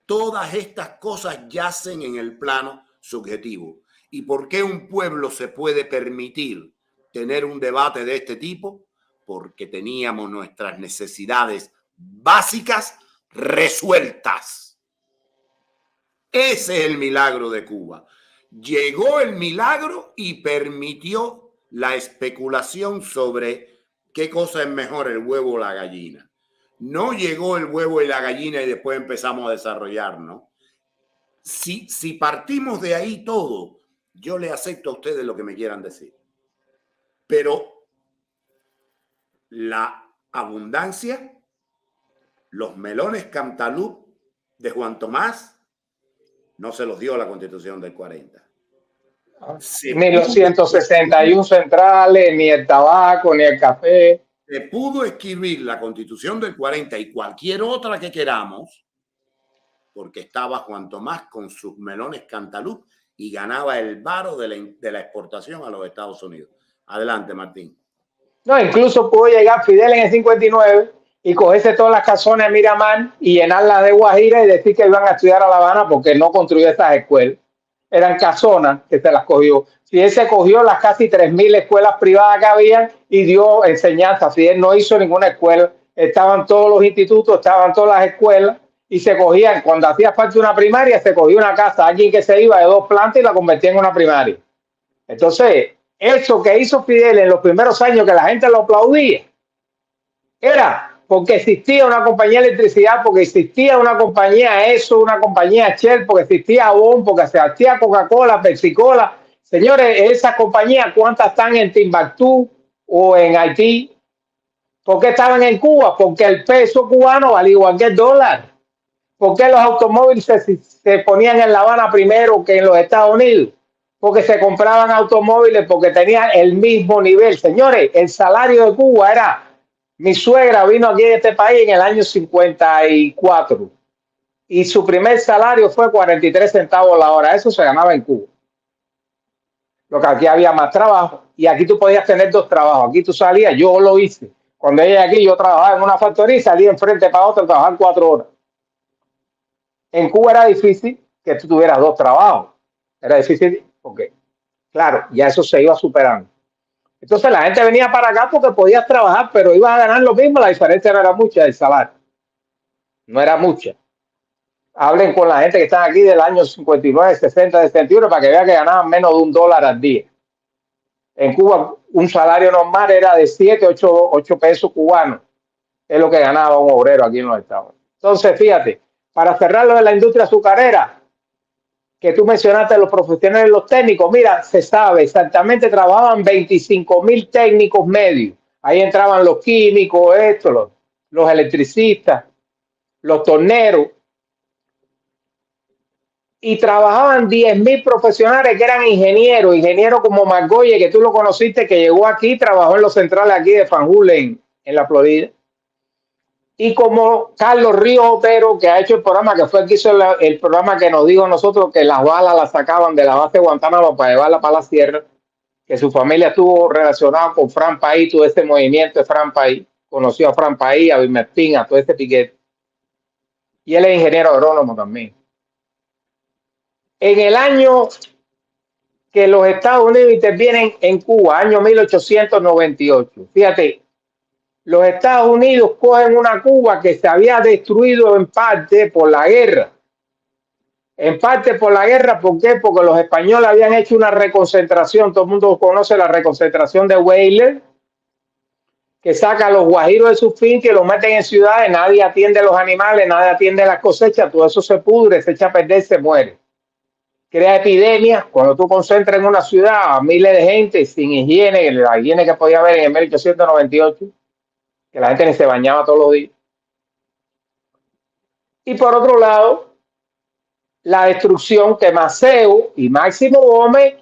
Todas estas cosas yacen en el plano subjetivo. ¿Y por qué un pueblo se puede permitir tener un debate de este tipo? Porque teníamos nuestras necesidades básicas resueltas. Ese es el milagro de Cuba. Llegó el milagro y permitió la especulación sobre qué cosa es mejor, el huevo o la gallina. No llegó el huevo y la gallina y después empezamos a desarrollarnos. Si partimos de ahí todo, yo le acepto a ustedes lo que me quieran decir. Pero la abundancia, los melones cantaloupe de Juan Tomás, no se los dio la Constitución del 40. Ni los 161 centrales, ni el tabaco, ni el café. se pudo escribir la Constitución del 40 y cualquier otra que queramos, porque estaba Juan Tomás con sus melones cantalú y ganaba el varo de la exportación a los Estados Unidos. Adelante, Martín. No, incluso pudo llegar Fidel en el 59 y cogerse todas las casonas de Miramar y llenarlas de Guajira y decir que iban a estudiar a La Habana porque no construyó esas escuelas. Eran casonas que se las cogió. Fidel se cogió las casi 3.000 escuelas privadas que había y dio enseñanza. Fidel no hizo ninguna escuela. Estaban todos los institutos, estaban todas las escuelas y se cogían. Cuando hacía falta una primaria, se cogía una casa, alguien que se iba de 2 plantas y la convertía en una primaria. Entonces, eso que hizo Fidel en los primeros años, que la gente lo aplaudía, era porque existía una compañía de electricidad, porque existía una compañía una compañía Shell, porque existía Avon, porque se hacía Coca-Cola, Pepsi-Cola. Señores, esas compañías, ¿cuántas están en Timbuktu o en Haití? ¿Por qué estaban en Cuba? Porque el peso cubano vale igual que el dólar. ¿Por qué los automóviles se ponían en La Habana primero que en los Estados Unidos? Porque se compraban automóviles porque tenían el mismo nivel. Señores, el salario de Cuba era... Mi suegra vino aquí a este país en el año 54 y su primer salario fue 43 centavos la hora. Eso se ganaba en Cuba. Lo que aquí había más trabajo y aquí tú podías tener 2 trabajos. Aquí tú salías, yo lo hice. Cuando ella aquí, yo trabajaba en una factoría y salía enfrente para otra, trabajar 4 horas. En Cuba era difícil que tú tuvieras 2 trabajos. Era difícil porque, claro, ya eso se iba superando. Entonces la gente venía para acá porque podías trabajar, pero ibas a ganar lo mismo. La diferencia no era mucha del salario. No era mucha. Hablen con la gente que está aquí del año 59, 60, 61 para que vean que ganaban menos de $1 al día. En Cuba un salario normal era de 7, 8 pesos cubanos. Es lo que ganaba un obrero aquí en los Estados Unidos. Entonces, fíjate, para cerrar lo de la industria azucarera, que tú mencionaste, los profesionales, los técnicos, mira, se sabe exactamente, trabajaban 25.000 técnicos medios. Ahí entraban los químicos, los electricistas, los torneros. Y trabajaban 10.000 profesionales que eran ingenieros como Margolle, que tú lo conociste, que llegó aquí, trabajó en los centrales aquí de Fanjul en la Florida. Y como Carlos Ríos Otero, que ha hecho el programa, que fue el que hizo el programa que nos dijo nosotros que las balas las sacaban de la base de Guantánamo para llevarla para la sierra, que su familia estuvo relacionada con Fran País, todo ese movimiento de Fran País, conoció a Fran País, a Bimertín, a todo ese piquete. Y él es ingeniero agrónomo también. En el año que los Estados Unidos intervienen en Cuba, año 1898, fíjate, los Estados Unidos cogen una Cuba que se había destruido en parte por la guerra. En parte por la guerra, ¿por qué? Porque los españoles habían hecho una reconcentración. Todo el mundo conoce la reconcentración de Weyler, que saca a los guajiros de sus fincas y los meten en ciudades. Nadie atiende a los animales, nadie atiende a las cosechas. Todo eso se pudre, se echa a perder, se muere. Crea epidemias. Cuando tú concentras en una ciudad a miles de gente sin higiene, la higiene que podía haber en el 1898, que la gente ni se bañaba todos los días. Y por otro lado, la destrucción que Maceo y Máximo Gómez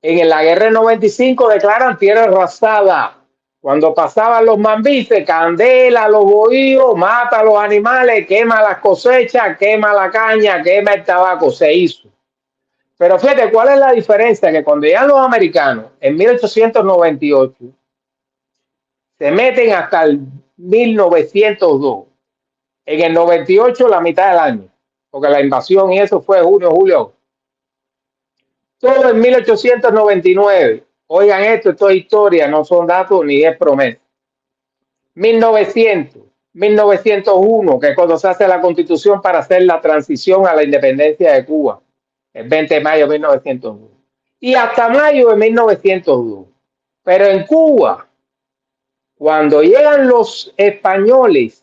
en la guerra del 95 declaran tierra arrasada. Cuando pasaban los mambises, candela los bohíos, mata a los animales, quema las cosechas, quema la caña, quema el tabaco. Se hizo. Pero fíjate, ¿cuál es la diferencia? Que cuando llegan los americanos en 1898, se meten hasta el 1902. En el 98, la mitad del año, porque la invasión y eso fue junio, julio. Todo en 1899. Oigan esto es historia, no son datos ni es promesa. 1901, que es cuando se hace la Constitución para hacer la transición a la independencia de Cuba, el 20 de mayo de 1902. Y hasta mayo de 1902. Pero en Cuba, cuando llegan los españoles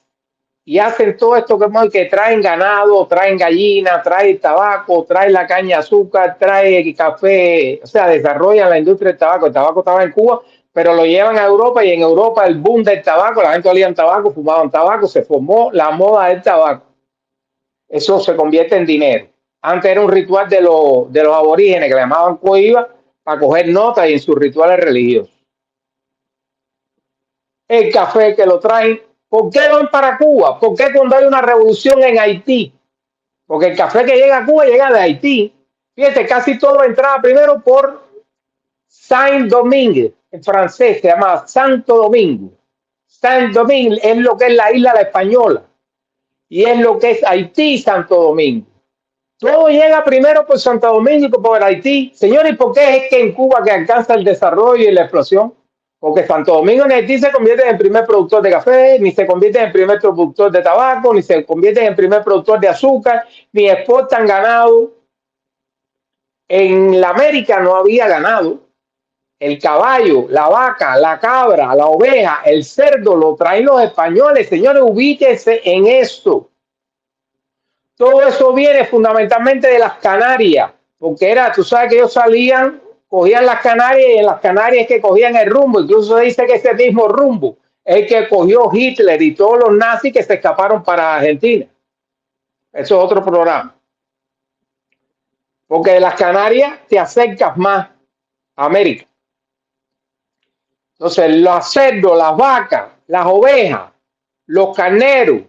y hacen todo esto que traen ganado, traen gallina, traen tabaco, traen la caña de azúcar, traen café, o sea, desarrollan la industria del tabaco. El tabaco estaba en Cuba, pero lo llevan a Europa y en Europa el boom del tabaco, la gente olía tabaco, fumaban tabaco, se formó la moda del tabaco. Eso se convierte en dinero. Antes era un ritual de los aborígenes que le llamaban coiba para coger notas y en sus rituales religiosos. el café que lo traen. ¿Por qué van para Cuba? ¿Por qué cuando hay una revolución en Haití? Porque el café que llega a Cuba llega de Haití. Fíjate, casi todo entraba primero por Saint-Domingue, en francés se llama Santo Domingo. Saint-Domingue es lo que es la isla la Española y es lo que es Haití, Santo Domingo. Todo llega primero por Santo Domingo y por Haití. Señores, ¿y por qué es que en Cuba que alcanza el desarrollo y la explosión? Porque Santo Domingo en Haití se convierte en el primer productor de café, ni se convierte en el primer productor de tabaco, ni se convierte en el primer productor de azúcar, ni exportan ganado. En la América no había ganado. El caballo, la vaca, la cabra, la oveja, el cerdo lo traen los españoles. Señores, ubíquense en esto. Todo eso viene fundamentalmente de las Canarias, porque era, tú sabes que ellos salían, cogían las Canarias y en las Canarias es que cogían el rumbo. Incluso se dice que ese mismo rumbo es el que cogió Hitler y todos los nazis que se escaparon para Argentina. Eso es otro programa. Porque de las Canarias te acercas más a América. Entonces, los cerdos, las vacas, las ovejas, los carneros,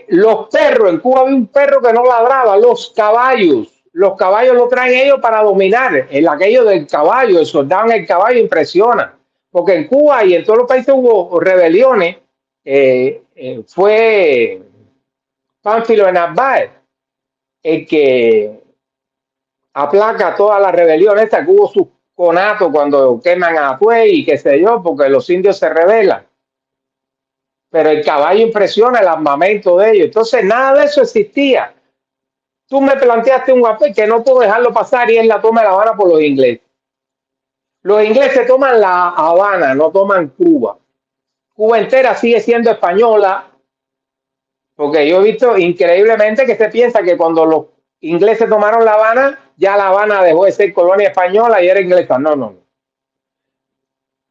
los perros, en Cuba había un perro que no ladraba, los caballos lo traen ellos para dominar, el aquello del caballo, el soldado en el caballo impresiona, porque en Cuba y en todos los países hubo rebeliones, fue Pánfilo de Narváez el que aplaca todas las rebeliones, que hubo sus conatos cuando queman a Puey y qué sé yo, porque los indios se rebelan. Pero el caballo impresiona el armamento de ellos. Entonces, nada de eso existía. Tú me planteaste un papel que no puedo dejarlo pasar y es la toma de La Habana por los ingleses. Los ingleses toman La Habana, no toman Cuba. Cuba entera sigue siendo española, porque yo he visto increíblemente que se piensa que cuando los ingleses tomaron La Habana, ya La Habana dejó de ser colonia española y era inglesa. No, no, no.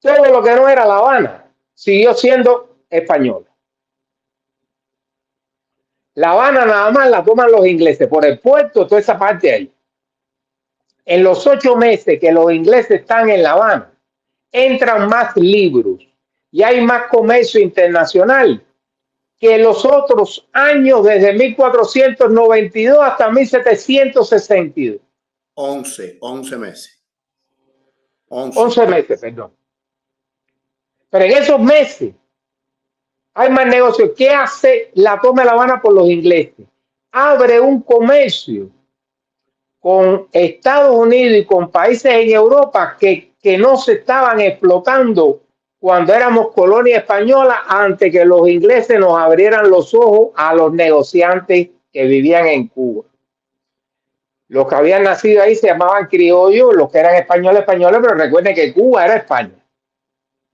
Todo lo que no era La Habana siguió siendo española. La Habana nada más la toman los ingleses por el puerto, toda esa parte ahí. En los 8 meses que los ingleses están en La Habana, entran más libros y hay más comercio internacional que los otros años desde 1492 hasta 1762. 11 meses. 11 meses, perdón. Pero en esos meses hay más negocios. ¿Qué hace la toma de La Habana por los ingleses? Abre un comercio con Estados Unidos y con países en Europa que no se estaban explotando cuando éramos colonia española, antes que los ingleses nos abrieran los ojos a los negociantes que vivían en Cuba. Los que habían nacido ahí se llamaban criollos, los que eran españoles, pero recuerden que Cuba era España.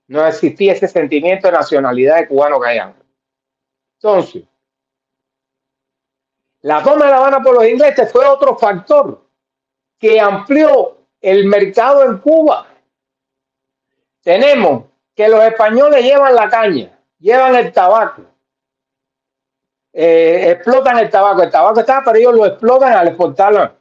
No existía ese sentimiento de nacionalidad de cubano que hay ahora. Entonces, la toma de La Habana por los ingleses fue otro factor que amplió el mercado en Cuba. Tenemos que los españoles llevan la caña, llevan el tabaco, explotan el tabaco está, pero ellos lo explotan al exportarlo.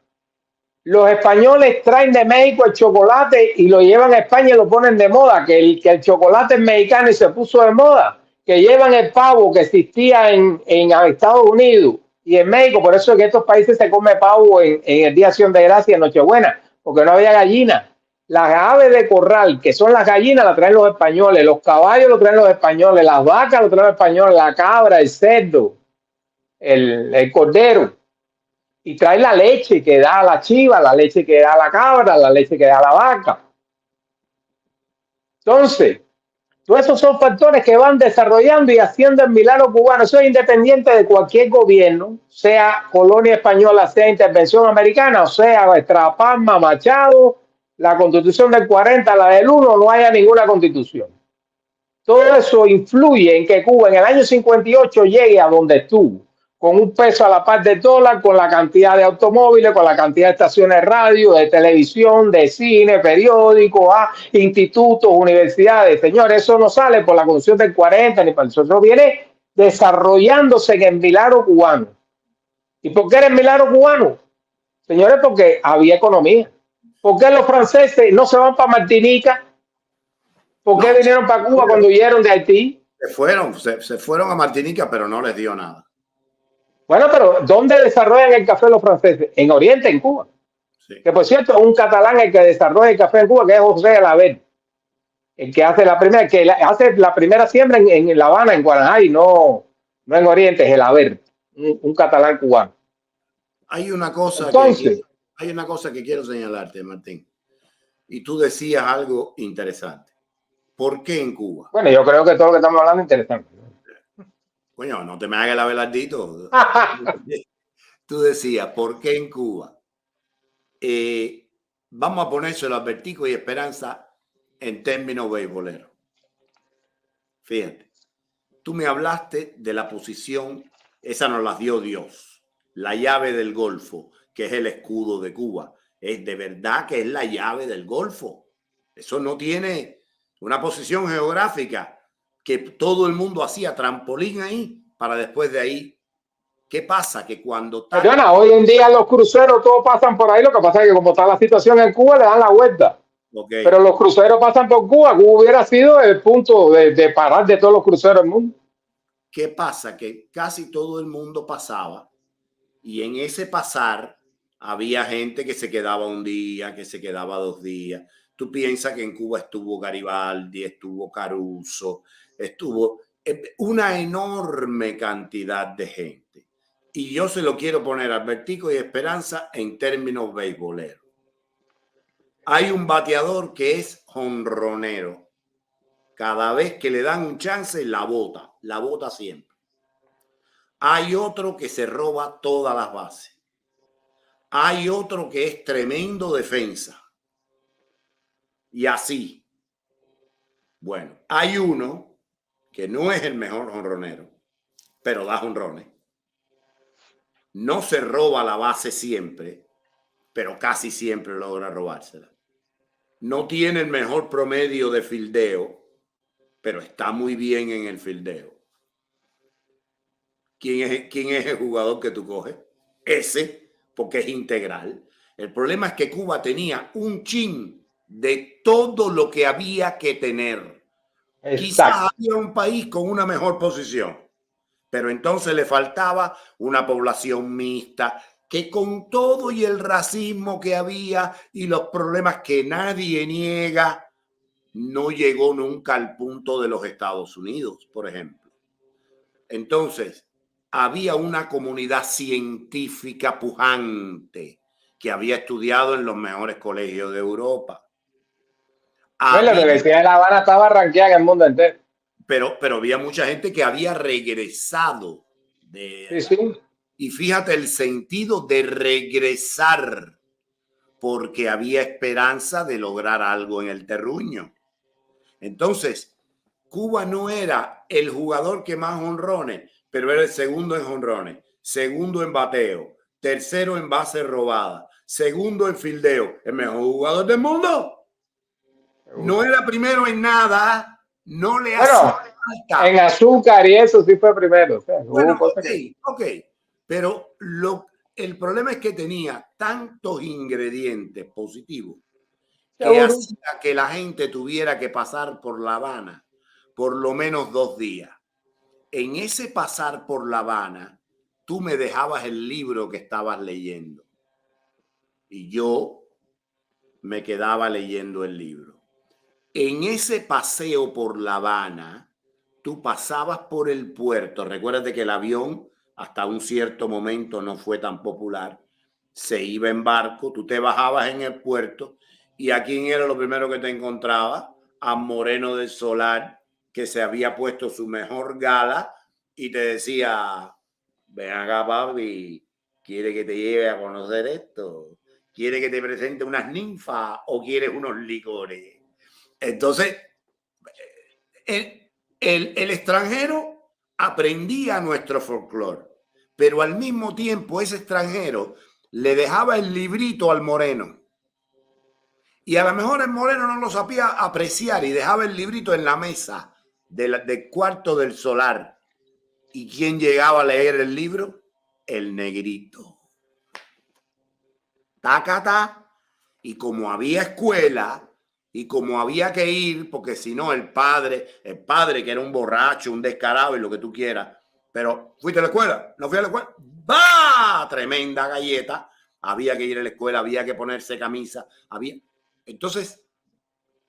Los españoles traen de México el chocolate y lo llevan a España y lo ponen de moda, que el chocolate es mexicano y se puso de moda, que llevan el pavo que existía en Estados Unidos y en México, por eso en estos países se come pavo en el Día de Acción de Gracias, en Nochebuena, porque no había gallina. Las aves de corral, que son las gallinas, las traen los españoles, los caballos los traen los españoles, las vacas los traen los españoles, la cabra, el cerdo, el cordero. Y trae la leche que da la chiva, la leche que da la cabra, la leche que da la vaca. Entonces, todos esos son factores que van desarrollando y haciendo el milagro cubano. Eso es independiente de cualquier gobierno, sea colonia española, sea intervención americana, o sea Estrapalma, Machado, la Constitución del 40, la del 1, no haya ninguna constitución. Todo eso influye en que Cuba en el año 58 llegue a donde estuvo, con un peso a la par del dólar, con la cantidad de automóviles, con la cantidad de estaciones de radio, de televisión, de cine, periódicos, institutos, universidades. Señores, eso no sale por la Constitución del 40, ni por eso viene desarrollándose en el milagro cubano. ¿Y por qué era el milagro cubano? Señores, porque había economía. ¿Por qué los franceses no se van para Martinica? ¿Por qué No, vinieron para Cuba cuando huyeron de Haití? se fueron a Martinica, pero no les dio nada. Bueno, pero ¿dónde desarrollan el café los franceses? En Oriente, en Cuba. Sí. Que por cierto, un catalán el que desarrolla el café en Cuba, que es José Alaver, el que hace hace la primera siembra en La Habana, en Guadalajara, no en Oriente, es el Alaver, un catalán cubano. Hay una cosa Entonces, hay una cosa que quiero señalarte, Martín. Y tú decías algo interesante. ¿Por qué en Cuba? bueno, yo creo que todo lo que estamos hablando es interesante. Coño, no te me hagas el abelardito. Tú decías, ¿por qué en Cuba? Vamos a ponérselo a Vertico y Esperanza en términos beisboleros. Fíjate, tú me hablaste de la posición, esa nos la dio Dios, la llave del Golfo, que es el escudo de Cuba. Es de verdad que es la llave del Golfo. Eso no tiene una posición geográfica que todo el mundo hacía trampolín ahí para después de ahí. ¿Qué pasa? Que cuando Perdona, hoy en día los cruceros todos pasan por ahí, lo que pasa es que como está la situación en Cuba, le dan la vuelta. Okay. Pero los cruceros pasan por Cuba. Cuba hubiera sido el punto de parar de todos los cruceros del mundo. ¿Qué pasa? Que casi todo el mundo pasaba y en ese pasar había gente que se quedaba un día, que se quedaba 2 días. Tú piensas que en Cuba estuvo Garibaldi, estuvo Caruso, estuvo una enorme cantidad de gente. Y yo se lo quiero poner a Vertico y Esperanza en términos beisboleros. Hay un bateador que es jonronero. Cada vez que le dan un chance, la bota siempre. Hay otro que se roba todas las bases. Hay otro que es tremendo defensa. Y así. Bueno, hay uno que no es el mejor jonronero, pero da jonrones. No se roba la base siempre, pero casi siempre logra robársela. No tiene el mejor promedio de fildeo, pero está muy bien en el fildeo. ¿Quién es el jugador que tú coges? Ese, porque es integral. El problema es que Cuba tenía un chin de todo lo que había que tener. Exacto. Quizás había un país con una mejor posición, pero entonces le faltaba una población mixta que con todo y el racismo que había y los problemas que nadie niega, no llegó nunca al punto de los Estados Unidos, por ejemplo. Entonces, había una comunidad científica pujante que había estudiado en los mejores colegios de Europa. Bueno, la Universidad de La Habana estaba ranqueada en el mundo entero. Pero había mucha gente que había regresado de allá. Sí, sí. Y fíjate el sentido de regresar, porque había esperanza de lograr algo en el terruño. Entonces, Cuba no era el jugador que más jonrones, pero era el segundo en jonrones, segundo en bateo, tercero en base robada, segundo en fildeo, el mejor jugador del mundo. No era primero en nada, no le hacía falta. En azúcar y eso sí fue primero. O sea, bueno, ok, pero el problema es que tenía tantos ingredientes positivos que hacía que la gente tuviera que pasar por La Habana por lo menos 2 días. En ese pasar por La Habana, tú me dejabas el libro que estabas leyendo y yo me quedaba leyendo el libro. En ese paseo por La Habana, tú pasabas por el puerto. Recuérdate que el avión hasta un cierto momento no fue tan popular. Se iba en barco, tú te bajabas en el puerto y ¿a quién era lo primero que te encontraba? A Moreno del Solar, que se había puesto su mejor gala y te decía, ven acá, papi, ¿quiere que te lleve a conocer esto? ¿Quiere que te presente unas ninfas o quieres unos licores? Entonces, el extranjero aprendía nuestro folclore, pero al mismo tiempo ese extranjero le dejaba el librito al moreno. Y a lo mejor el moreno no lo sabía apreciar y dejaba el librito en la mesa del cuarto del solar. ¿Y quién llegaba a leer el libro? El negrito. Tácata. Y como había escuela Y como había que ir, porque si no el padre que era un borracho, un descarado y lo que tú quieras, pero ¿fuiste a la escuela? ¿No fui a la escuela? ¡Va! Tremenda galleta. Había que ir a la escuela, había que ponerse camisa, Entonces,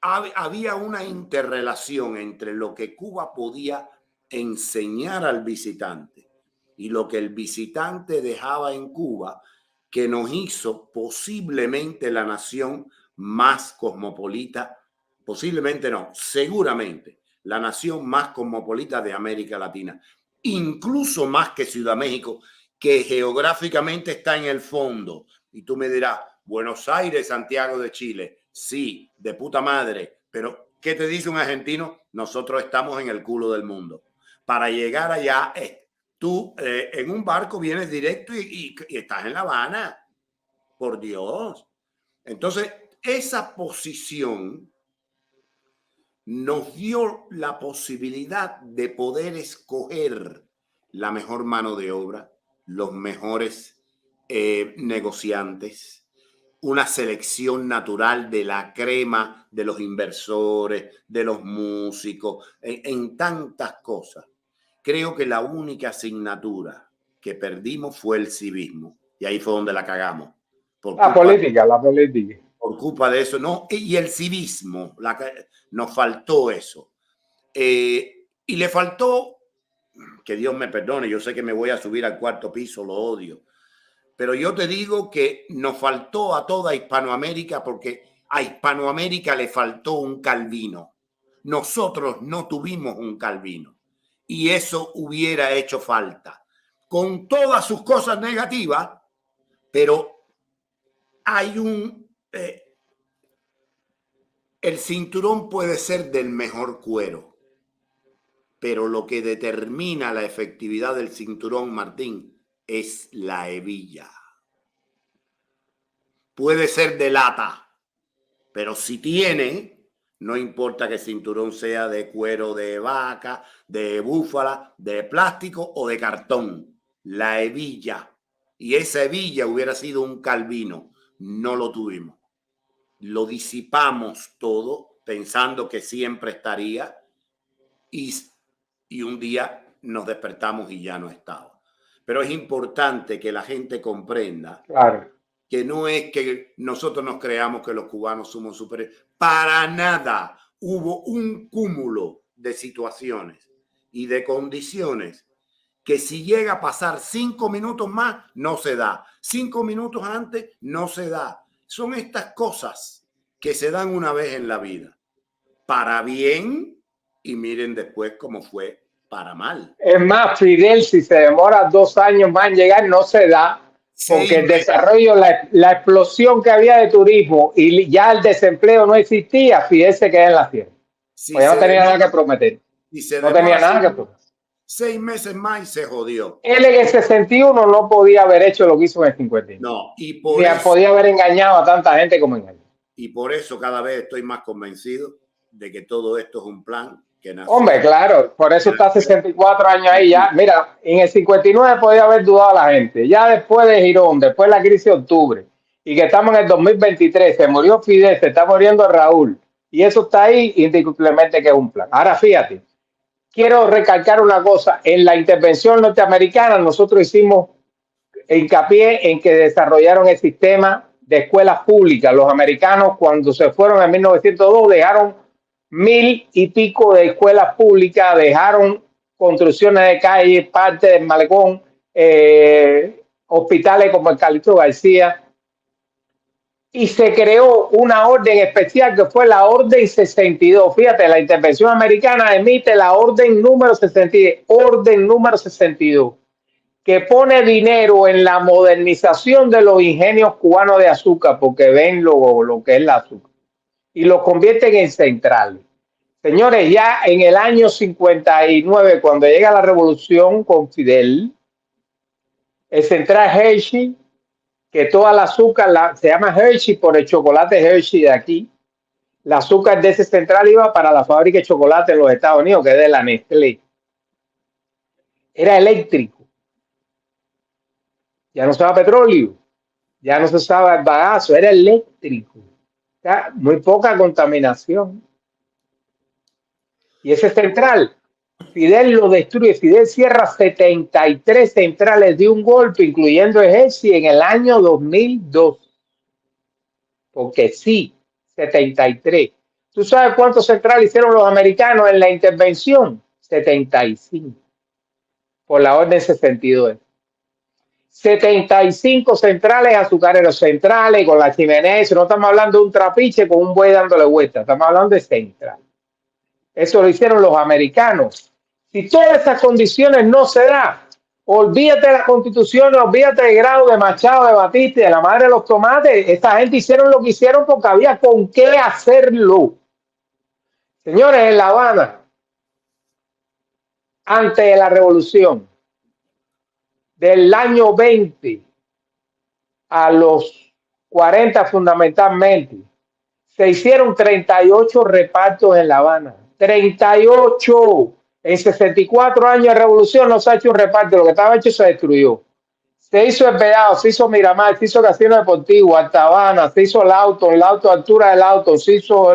había una interrelación entre lo que Cuba podía enseñar al visitante y lo que el visitante dejaba en Cuba, que nos hizo posiblemente la nación más cosmopolita, posiblemente no, seguramente la nación más cosmopolita de América Latina, incluso más que Ciudad México, que geográficamente está en el fondo. Y tú me dirás, Buenos Aires, Santiago de Chile, sí, de puta madre, pero ¿qué te dice un argentino? Nosotros estamos en el culo del mundo. Para llegar allá, tú en un barco vienes directo y estás en La Habana, por Dios. Entonces, esa posición nos dio la posibilidad de poder escoger la mejor mano de obra, los mejores negociantes, una selección natural de la crema de los inversores, de los músicos, en tantas cosas. Creo que la única asignatura que perdimos fue el civismo. Y ahí fue donde la cagamos. La política. Por culpa de eso, no. Y el civismo, nos faltó eso. Y le faltó, que Dios me perdone, yo sé que me voy a subir al cuarto piso, lo odio. Pero yo te digo que nos faltó a toda Hispanoamérica, porque a Hispanoamérica le faltó un Calvino. Nosotros no tuvimos un Calvino. Y eso hubiera hecho falta. Con todas sus cosas negativas, pero hay el cinturón puede ser del mejor cuero, pero lo que determina la efectividad del cinturón, Martín, es la hebilla. Puede ser de lata, pero si tiene, no importa que el cinturón sea de cuero de vaca, de búfala, de plástico o de cartón, la hebilla. Y esa hebilla hubiera sido un Calvino. No lo tuvimos. Lo disipamos todo pensando que siempre estaría y un día nos despertamos y ya no estaba. Pero es importante que la gente comprenda, claro, que no es que nosotros nos creamos que los cubanos somos superiores. Para nada. Hubo un cúmulo de situaciones y de condiciones que si llega a pasar 5 minutos más, no se da. 5 minutos antes, no se da. Son estas cosas que se dan una vez en la vida. Para bien, y miren después cómo fue para mal. es más, Fidel, si se demora 2 años más en llegar, no se da, porque el desarrollo, la explosión que había de turismo y ya el desempleo no existía, Fidel se queda en la tierra. Pues ya no tenía nada que prometer. No tenía nada que prometer. 6 meses más y se jodió. Él en el 61 no podía haber hecho lo que hizo en el 59. No, ni podía haber engañado a tanta gente como engañó. Y por eso cada vez estoy más convencido de que todo esto es un plan que nació. Hombre, claro, por eso está 64 años ahí ya. Mira, en el 59 podía haber dudado la gente. Ya después de Girón, después de la crisis de octubre, y que estamos en el 2023, se murió Fidel, se está muriendo Raúl. Y eso está ahí indiscutiblemente que es un plan. Ahora fíjate, quiero recalcar una cosa. En la intervención norteamericana nosotros hicimos hincapié en que desarrollaron el sistema de escuelas públicas. Los americanos cuando se fueron en 1902 dejaron 1000 y pico de escuelas públicas, dejaron construcciones de calles, parte del malecón, hospitales como el Calixto García, y se creó una orden especial que fue la Orden 62. Fíjate, la intervención americana emite la Orden número 62, Orden número 62, que pone dinero en la modernización de los ingenios cubanos de azúcar, porque ven lo que es el azúcar, y los convierten en centrales. Señores, ya en el año 59, cuando llega la revolución con Fidel, el central Hershey, que toda el azúcar se llama Hershey por el chocolate Hershey de aquí, el azúcar de ese central iba para la fábrica de chocolate en los Estados Unidos, que es de la Nestlé. Era eléctrico. Ya no se usaba petróleo, ya no se usaba el bagazo, era eléctrico. O sea, muy poca contaminación. Y ese central, Fidel lo destruye. Fidel cierra 73 centrales de un golpe, incluyendo Ejército, en el año 2002. Porque sí, 73. ¿Tú sabes cuántos centrales hicieron los americanos en la intervención? 75. Por la orden 62. 75 centrales azucareros, centrales con la chimenea. No estamos hablando de un trapiche con un buey dándole vuelta, estamos hablando de central. Eso lo hicieron los americanos. Si todas esas condiciones no se dan, olvídate de la Constitución, olvídate del grado de Machado, de Batista, de la madre de los tomates. Esta gente hicieron lo que hicieron porque había con qué hacerlo. Señores, en La Habana, antes de la revolución del año 20 a los 40 fundamentalmente, se hicieron 38 repartos en La Habana. 38. En 64 años de revolución no se ha hecho un reparto. Lo que estaba hecho se destruyó. Se hizo el Vedado, se hizo Miramar, se hizo Casino Deportivo, Alta Habana, se hizo el auto altura del auto, se hizo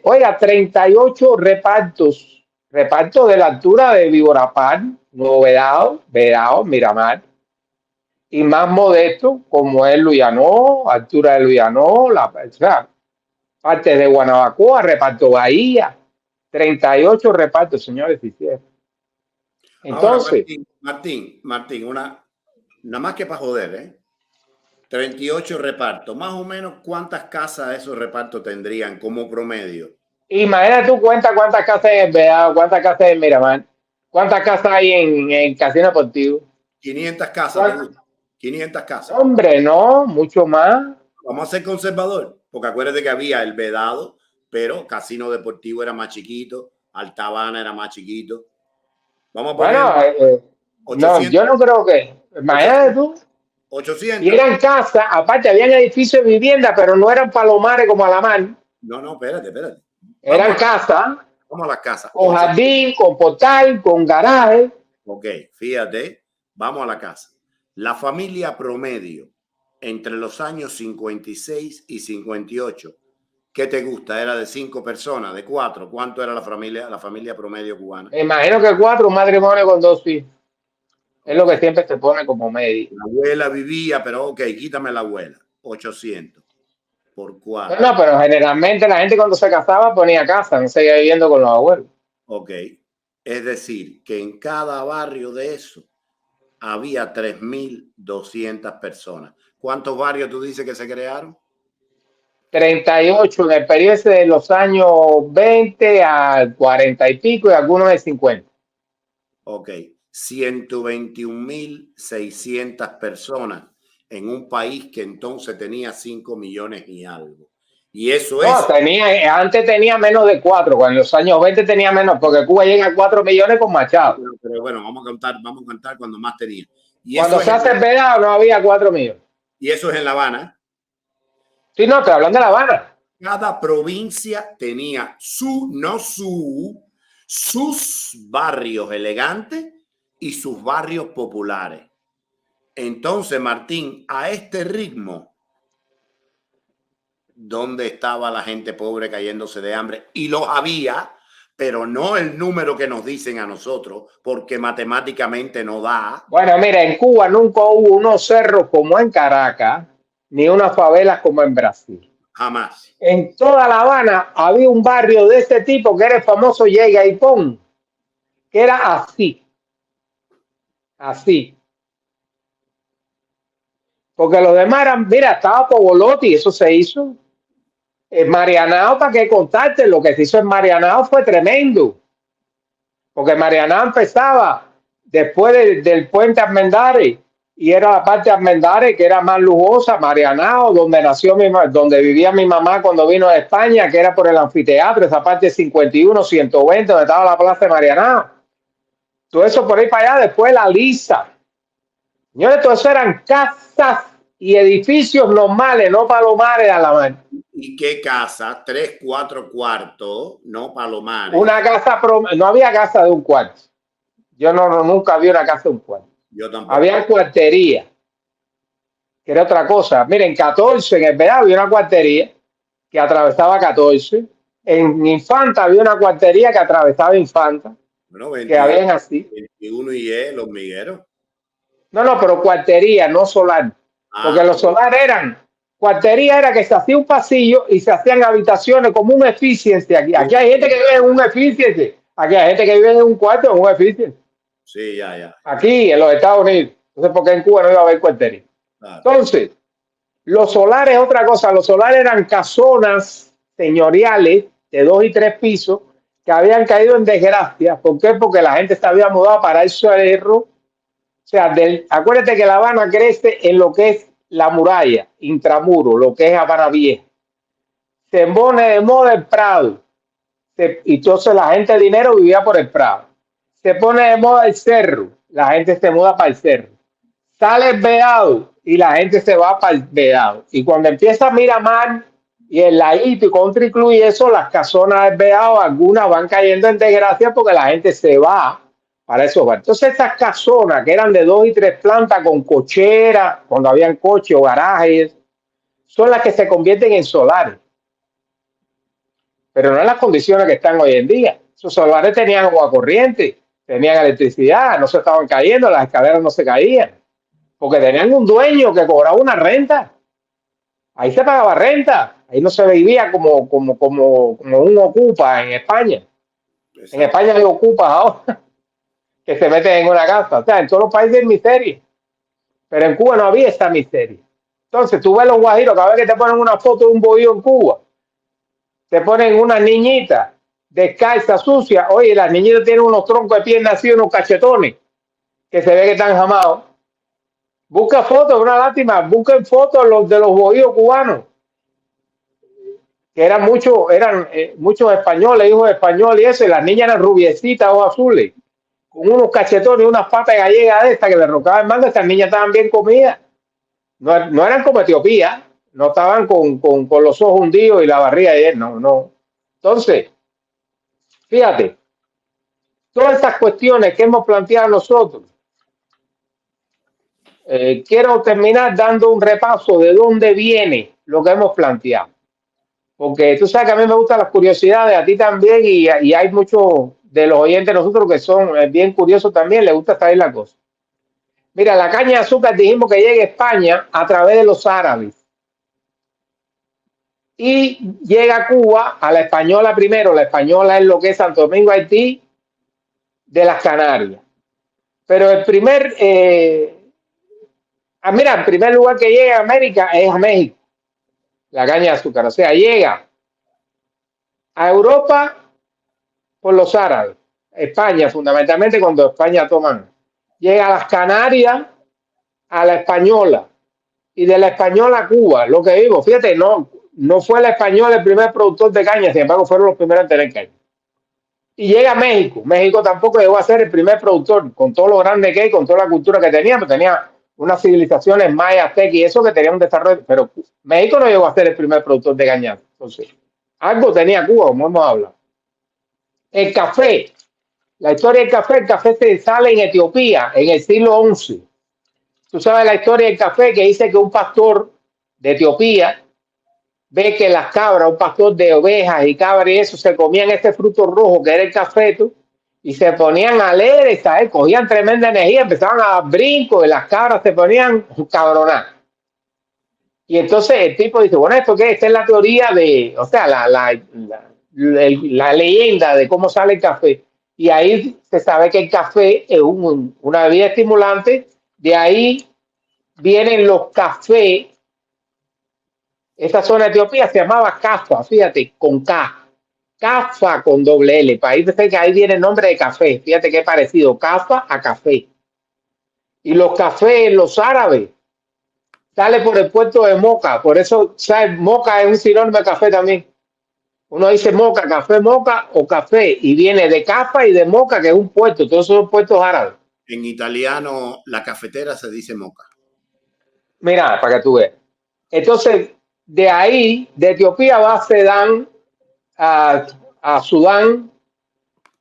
oiga, 38 repartos. Reparto de la altura de Víbora Park, Nuevo Vedado, Miramar. Y más modesto, como es Luyanó, altura de Luyanó, o sea, parte de Guanabacoa, reparto Bahía, 38 repartos, señores, hicieron. Entonces, ahora, Martín, nada más que para joder, 38 repartos, más o menos cuántas casas esos repartos tendrían como promedio. Imagínate tú cuántas casas hay en Vedado, cuántas casas hay en Miramar, cuántas casas hay en Casino Deportivo. 500 casas. 500 casas. Hombre, no, mucho más. Vamos a ser conservador, porque acuérdate que había el Vedado, pero Casino Deportivo era más chiquito, Alta Habana era más chiquito. Vamos a poner no, yo no creo que. Imagínate tú. 800. Y eran casas, aparte habían edificios de vivienda, pero no eran palomares como Alamar. No, espérate. Eran casas. Vamos a las casas. Con jardín, con portal, con garaje. Ok, fíjate, vamos a la casa. La familia promedio entre los años 56 y 58, ¿qué te gusta? ¿Era de 5 personas, de 4? ¿Cuánto era la familia promedio cubana? Me imagino que 4, un matrimonio con 2 hijos. Es lo que siempre se pone como medio. La abuela vivía, pero ok, quítame la abuela. 800 por 4. No, pero generalmente la gente cuando se casaba ponía casa, no seguía viviendo con los abuelos. Ok, es decir, que en cada barrio de eso había 3.200 personas. ¿Cuántos barrios tú dices que se crearon? 38 en el periodo de los años 20 al 40 y pico y algunos de 50. Ok, 121.600 personas en un país que entonces tenía 5 millones y algo. Y eso antes tenía menos de 4, cuando en los años 20 tenía menos, porque Cuba llega a 4 millones con Machado. Pero bueno, vamos a contar cuando más tenía. Y cuando se hace el Vedado no había 4 millones. Y eso es en La Habana. Sí, no, te hablan de La Habana. Cada provincia tenía sus barrios elegantes y sus barrios populares. Entonces, Martín, a este ritmo, ¿dónde estaba la gente pobre cayéndose de hambre? Y los había, pero no el número que nos dicen a nosotros, porque matemáticamente no da. Bueno, mira, en Cuba nunca hubo unos cerros como en Caracas, ni unas favelas como en Brasil. Jamás. En toda La Habana había un barrio de este tipo que era el famoso Llega y Pon, que era así. Así. Porque los demás eran, mira, estaba Pobolotti, eso se hizo. El Marianao, ¿para qué contarte? Lo que se hizo en Marianao fue tremendo. Porque Marianao empezaba después del puente Armendáriz y era la parte de Armendáriz que era más lujosa, Marianao, donde vivía mi mamá cuando vino de España, que era por el anfiteatro, esa parte de 51, 120, donde estaba la plaza de Marianao. Todo eso por ahí para allá, después la Lisa. Señores, todo eso eran casas y edificios normales, no palomares a la mano. ¿Y qué casa? 3, 4 cuartos, no palomares. Una casa, no había casa de un cuarto. Yo nunca vi una casa de un cuarto. Yo tampoco. Había cuartería. que era otra cosa. Miren, 14 en el Vedado había una cuartería que atravesaba 14. En Infanta había una cuartería que atravesaba Infanta. Bueno, Que 21, habían así. 21 y E, los migueros. No, pero cuartería, no solar. Porque los solares cuartería era que se hacía un pasillo y se hacían habitaciones como un efficiency aquí. Aquí hay gente que vive en un efficiency. Aquí hay gente que vive en un cuarto en un efficiency. Sí, ya. Aquí en los Estados Unidos. Entonces, porque en Cuba no iba a haber cuartería. Claro. Entonces, los solares es otra cosa. Los solares eran casonas señoriales de 2 y 3 pisos que habían caído en desgracia. ¿Por qué? Porque la gente se había mudado para el cerro. O sea, acuérdate que La Habana crece en lo que es la muralla, intramuro, lo que es Habana Vieja. Se pone de moda el Prado. Y entonces la gente de dinero vivía por el Prado. Se pone de moda el cerro. La gente se muda para el cerro. Sale el Vedado y la gente se va para el Vedado. Y cuando empieza Miramar y el Laíto y Country Club y eso, las casonas del Vedado, algunas van cayendo en desgracia porque la gente se va para esos barrios. Entonces estas casonas que eran de 2 y 3 plantas con cochera, cuando habían coches o garajes, son las que se convierten en solares. Pero no en las condiciones que están hoy en día. Esos solares tenían agua corriente, tenían electricidad, no se estaban cayendo, las escaleras no se caían. Porque tenían un dueño que cobraba una renta. Ahí se pagaba renta. Ahí no se vivía como un ocupa en España. Exacto. En España hay ocupas ahora que se meten en una casa. O sea, en todos los países hay miseria. Pero en Cuba no había esta miseria. Entonces tú ves los guajiros, cada vez que te ponen una foto de un bohío en Cuba, te ponen una niñita descalza, sucia. Oye, las niñitas tienen unos troncos de piernas así, unos cachetones, que se ve que están jamados. Busca fotos, una lástima, busquen fotos de los bohíos cubanos, que eran muchos españoles, hijos de españoles y eso, y las niñas eran rubiecitas o azules, con unos cachetones y unas patas gallegas de estas que le rocaban el mando. Estas niñas estaban bien comidas, no eran como Etiopía, no estaban con los ojos hundidos y la barriga de él, no. Entonces, fíjate, todas estas cuestiones que hemos planteado nosotros, quiero terminar dando un repaso de dónde viene lo que hemos planteado. Porque tú sabes que a mí me gustan las curiosidades, a ti también, y hay muchos de los oyentes de nosotros que son bien curiosos también, les gusta saber la cosa. Mira, la caña de azúcar dijimos que llega a España a través de los árabes. Y llega a Cuba a la española primero. La española es lo que es Santo Domingo, Haití, de las Canarias. Pero el primer lugar que llega a América es a México, la caña de azúcar. O sea, llega a Europa por los árabes, España fundamentalmente cuando España toman. Llega a las Canarias, a la española, y de la española a Cuba, lo que digo, fíjate, no fue la española el primer productor de caña, sin embargo fueron los primeros en tener caña. Y llega a México. México tampoco llegó a ser el primer productor, con todo lo grande que hay, con toda la cultura que tenía, pero tenía unas civilizaciones mayas, aztecas y eso que tenía un desarrollo, pero México no llegó a ser el primer productor de caña. Entonces, algo tenía Cuba, como hemos hablado. El café, la historia del café, el café se sale en Etiopía en el siglo XI. Tú sabes la historia del café que dice que un pastor de Etiopía ve que las cabras, un pastor de ovejas y cabras y eso, se comían este fruto rojo que era el cafeto y se ponían alegres, ¿sabes? Cogían tremenda energía, empezaban a dar brincos y las cabras se ponían cabronadas. Y entonces el tipo dice, bueno, ¿esto qué es? Esta es la teoría de, o sea, la leyenda de cómo sale el café. Y ahí se sabe que el café es una bebida estimulante. De ahí vienen los cafés. Esa zona de Etiopía se llamaba Cafa, fíjate, con K. Cafa con doble L. Para ahí que ahí viene el nombre de café. Fíjate qué parecido, Cafa a café. Y los cafés, los árabes, sale por el puerto de Moca. Por eso, ¿sabes? Moca es un sinónimo de café también. Uno dice Moca, Moca o café. Y viene de Cafa y de Moca, que es un puerto. Todos son puertos árabes. En italiano, la cafetera se dice moca. Mira, para que tú veas. Entonces, de ahí, de Etiopía va a Sudán, a Sudán,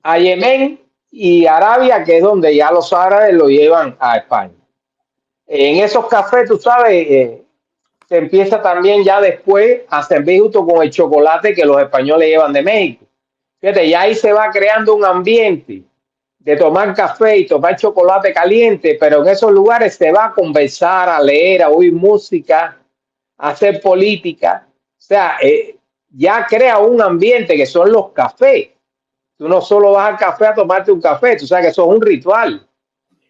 a Yemen y Arabia, que es donde ya los árabes lo llevan a España. En esos cafés, tú sabes, se empieza también ya después a servir justo con el chocolate que los españoles llevan de México. Fíjate, ya ahí se va creando un ambiente de tomar café y tomar chocolate caliente, pero en esos lugares se va a conversar, a leer, a oír música, a hacer política. O sea, ya crea un ambiente que son los cafés. Tú no solo vas al café a tomarte un café, tú sabes que eso es un ritual.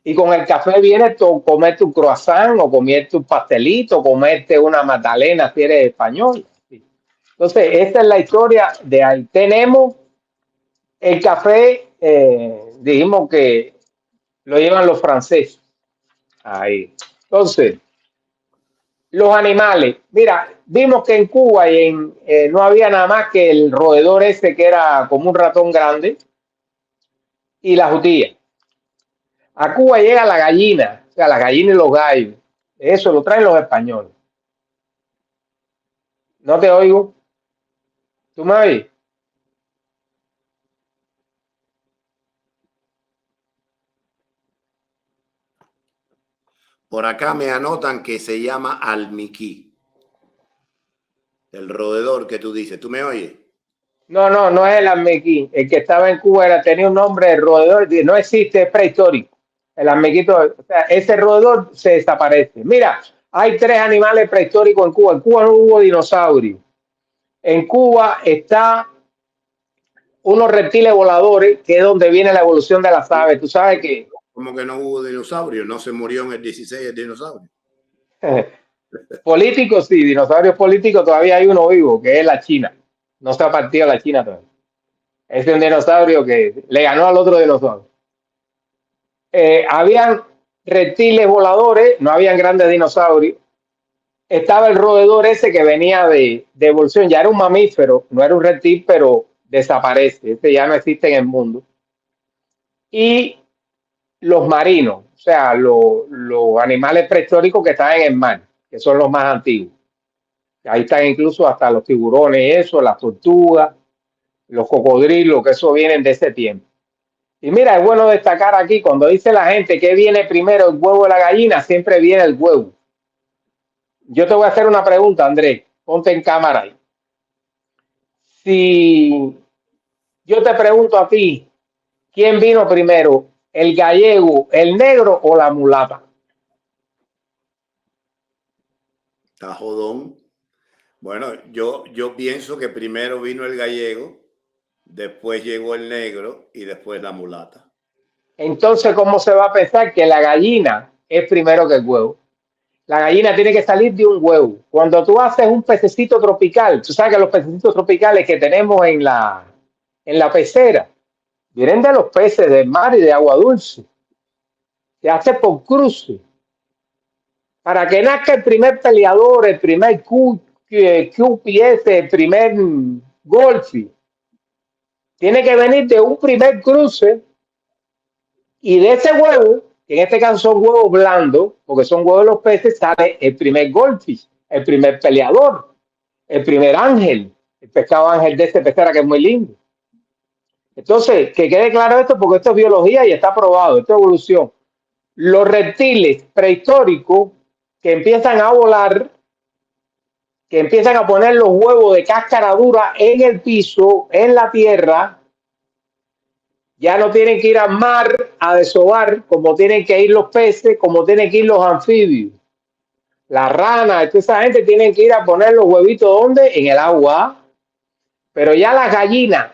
Y con el café viene comerte un croissant o comerte un pastelito, comerte una magdalena si eres español. Entonces, esta es la historia de ahí. Tenemos el café, dijimos que lo llevan los franceses. Ahí. Entonces, los animales. Mira, vimos que en Cuba no había nada más que el roedor ese que era como un ratón grande y la jutía. A Cuba llega la gallina, o sea, la gallina y los gallos. Eso lo traen los españoles. No te oigo. ¿Tú me oyes? Por acá me anotan que se llama almiquí. El roedor que tú dices. ¿Tú me oyes? No es el almequí. El que estaba en Cuba tenía un nombre de roedor. No existe, es prehistórico. El almequito, o sea, ese roedor se desaparece. Mira, hay 3 animales prehistóricos en Cuba. En Cuba no hubo dinosaurio. En Cuba está unos reptiles voladores, que es donde viene la evolución de las aves. Tú sabes que ¿Cómo que no hubo dinosaurio? ¿No se murió en el 16 el dinosaurio? políticos, sí, dinosaurios políticos, todavía hay uno vivo, que es la China. No se ha partido la China todavía. Es un dinosaurio que le ganó al otro dinosaurio. Habían reptiles voladores, no habían grandes dinosaurios. Estaba el roedor ese que venía de evolución, ya era un mamífero, no era un reptil, pero desaparece. Este ya no existe en el mundo. Y los marinos, o sea, los animales prehistóricos que están en el mar, que son los más antiguos. Ahí están incluso hasta los tiburones, eso, las tortugas, los cocodrilos, que eso vienen de ese tiempo. Y mira, es bueno destacar aquí, cuando dice la gente que viene primero el huevo o la gallina, siempre viene el huevo. Yo te voy a hacer una pregunta, Andrés, ponte en cámara ahí. Si yo te pregunto a ti, ¿quién vino primero? ¿El gallego, el negro o la mulata? Está jodón. Bueno, yo pienso que primero vino el gallego, después llegó el negro y después la mulata. Entonces, ¿cómo se va a pensar que la gallina es primero que el huevo? La gallina tiene que salir de un huevo. Cuando tú haces un pececito tropical, tú sabes que los pececitos tropicales que tenemos en la pecera vienen de los peces del mar y de agua dulce. Se hace por cruce. Para que nazca el primer peleador, el primer QPS, el primer golfi, tiene que venir de un primer cruce y de ese huevo, que en este caso son huevos blandos, porque son huevos de los peces, sale el primer goldfish, el primer peleador, el primer ángel, el pescado ángel de este pecera que es muy lindo. Entonces, que quede claro esto, porque esto es biología y está probado, esto es evolución. Los reptiles prehistóricos que empiezan a volar, que empiezan a poner los huevos de cáscara dura en el piso, en la tierra, ya no tienen que ir al mar a desovar como tienen que ir los peces, como tienen que ir los anfibios. Las ranas, toda esa gente tienen que ir a poner los huevitos ¿dónde? En el agua. Pero ya las gallinas,